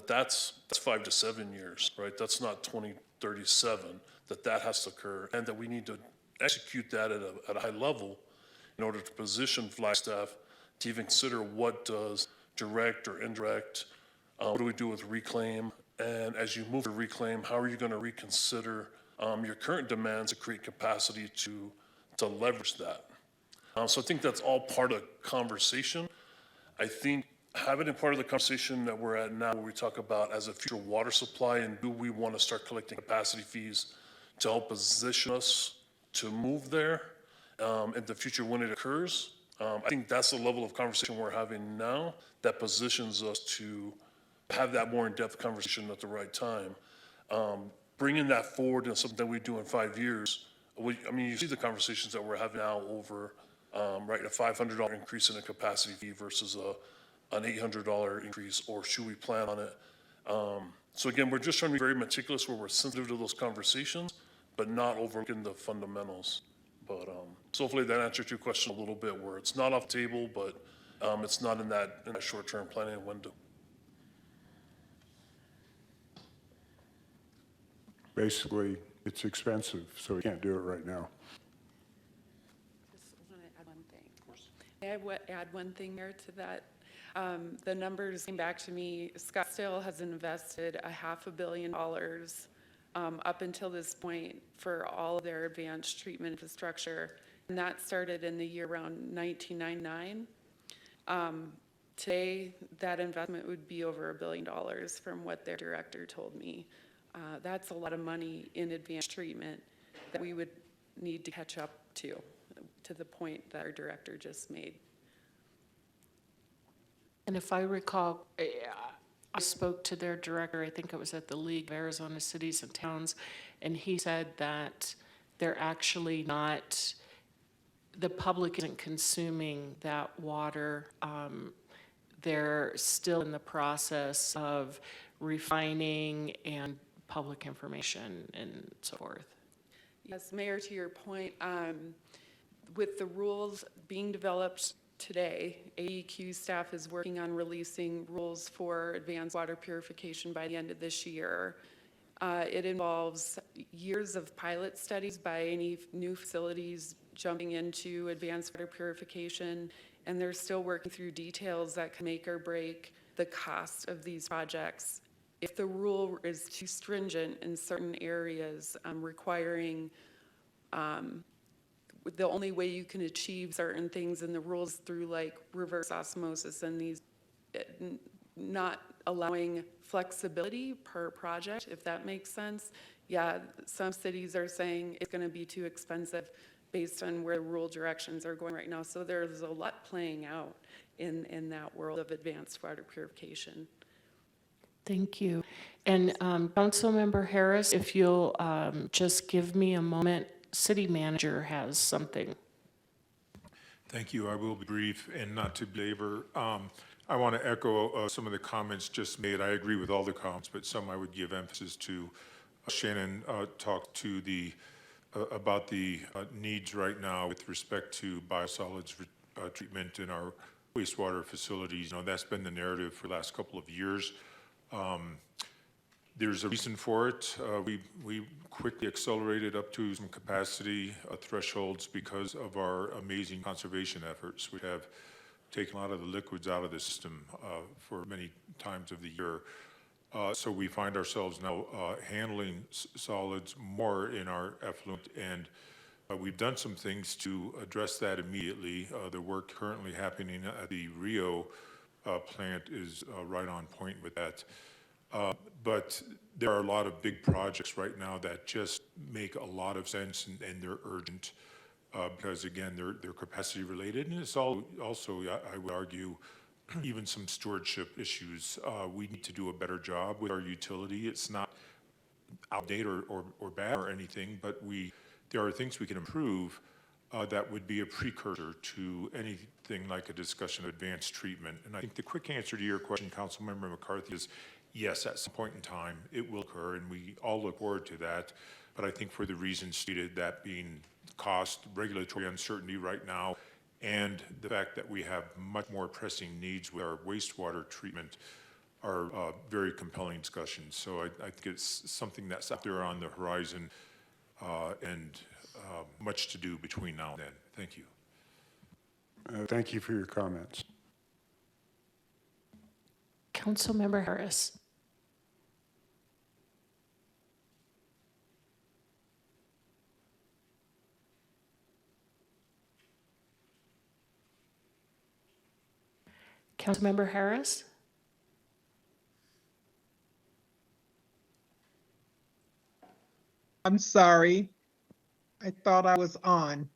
that's 5 to 7 years, right? That's not 2037, that has to occur, and that we need to execute that at a high level in order to position Flagstaff to even consider what does direct or indirect, what do we do with reclaim? And as you move to reclaim, how are you going to reconsider your current demands to create capacity to leverage that? So I think that's all part of the conversation. I think having it part of the conversation that we're at now, where we talk about as a future water supply and do we want to start collecting capacity fees to help position us to move there in the future when it occurs. I think that's the level of conversation we're having now that positions us to have that more in-depth conversation at the right time. Bringing that forward into something that we do in 5 years, you see the conversations that we're having now over right, a $500 increase in a capacity fee versus an $800 increase, or should we plan on it? So again, we're just trying to be very meticulous where we're sensitive to those conversations, but not overlooking the fundamentals. But so hopefully that answered your question a little bit, where it's not off the table, but it's not in that short-term planning window. Basically, it's expensive, so we can't do it right now. Just want to add one thing. May I add one thing there to that? The numbers came back to me. Scottsdale has invested $500 million up until this point for all of their advanced treatment infrastructure. And that started in the year around 1999. Today, that investment would be over $1 billion from what their director told me. That's a lot of money in advanced treatment that we would need to catch up to the point that our director just made. And if I recall, I spoke to their director, I think it was at the League of Arizona Cities and Towns, and he said that they're actually not, the public isn't consuming that water. They're still in the process of refining and public information and so forth. Yes, Mayor, to your point, with the rules being developed today, AEQ staff is working on releasing rules for advanced water purification by the end of this year. It involves years of pilot studies by any new facilities jumping into advanced water purification, and they're still working through details that can make or break the cost of these projects. If the rule is too stringent in certain areas, requiring the only way you can achieve certain things in the rules through like reverse osmosis and these not allowing flexibility per project, if that makes sense. Yeah, some cities are saying it's going to be too expensive based on where the rule directions are going right now. So there's a lot playing out in that world of advanced water purification. Thank you. And Councilmember Harris, if you'll just give me a moment, City Manager has something. Thank you. I will be brief and not to belabor. I want to echo some of the comments just made. I agree with all the comments, but some I would give emphasis to. Shannon talked to about the needs right now with respect to biosolids treatment in our wastewater facilities. You know, that's been the narrative for the last couple of years. There's a reason for it. We quickly accelerated up to some capacity thresholds because of our amazing conservation efforts. We have taken a lot of the liquids out of the system for many times of the year. So we find ourselves now handling solids more in our effluent, and we've done some things to address that immediately. The work currently happening at the Rio plant is right on point with that. But there are a lot of big projects right now that just make a lot of sense, and they're urgent because, again, they're capacity related, and it's also, I would argue, even some stewardship issues. We need to do a better job with our utility. It's not outdated or bad or anything, but there are things we can improve that would be a precursor to anything like a discussion of advanced treatment. And I think the quick answer to your question, Councilmember McCarthy, is yes, at some point in time, it will occur, and we all look forward to that. But I think for the reasons stated, that being cost, regulatory uncertainty right now, and the fact that we have much more pressing needs with our wastewater treatment are very compelling discussions. So I think it's something that's out there on the horizon and much to do between now and then. Thank you. Thank you for your comments. Councilmember Harris. Councilmember Harris? I'm sorry. I thought I was on.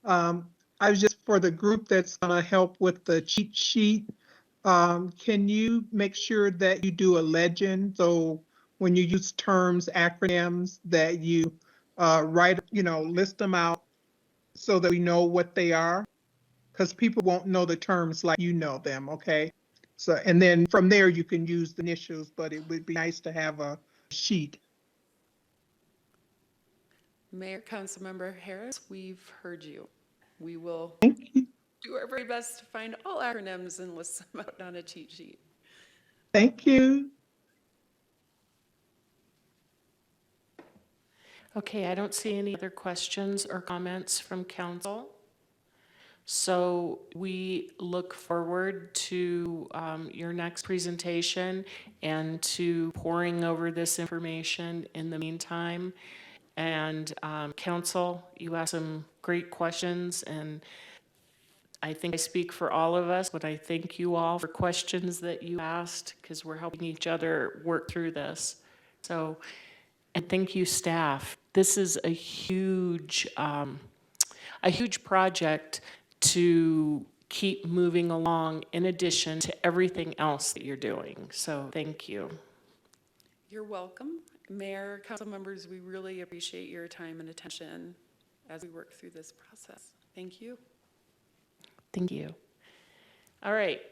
I was just for the group that's going to help with the cheat sheet. Can you make sure that you do a legend? So when you use terms, acronyms, that you write, list them out so that we know what they are? Because people won't know the terms like you know them, okay? So, and then from there you can use the initials, but it would be nice to have a sheet. Mayor, Councilmember Harris, we've heard you. We will Thank you. do our very best to find all acronyms and list them out on a cheat sheet. Thank you. Okay, I don't see any other questions or comments from council. So we look forward to your next presentation and to poring over this information in the meantime. And council, you asked some great questions, and I think I speak for all of us, but I thank you all for questions that you asked, because we're helping each other work through this. So, and thank you, staff. This is a huge project to keep moving along in addition to everything else that you're doing. So thank you. You're welcome. Mayor, council members, we really appreciate your time and attention as we work through this process. Thank you. Thank you. All right.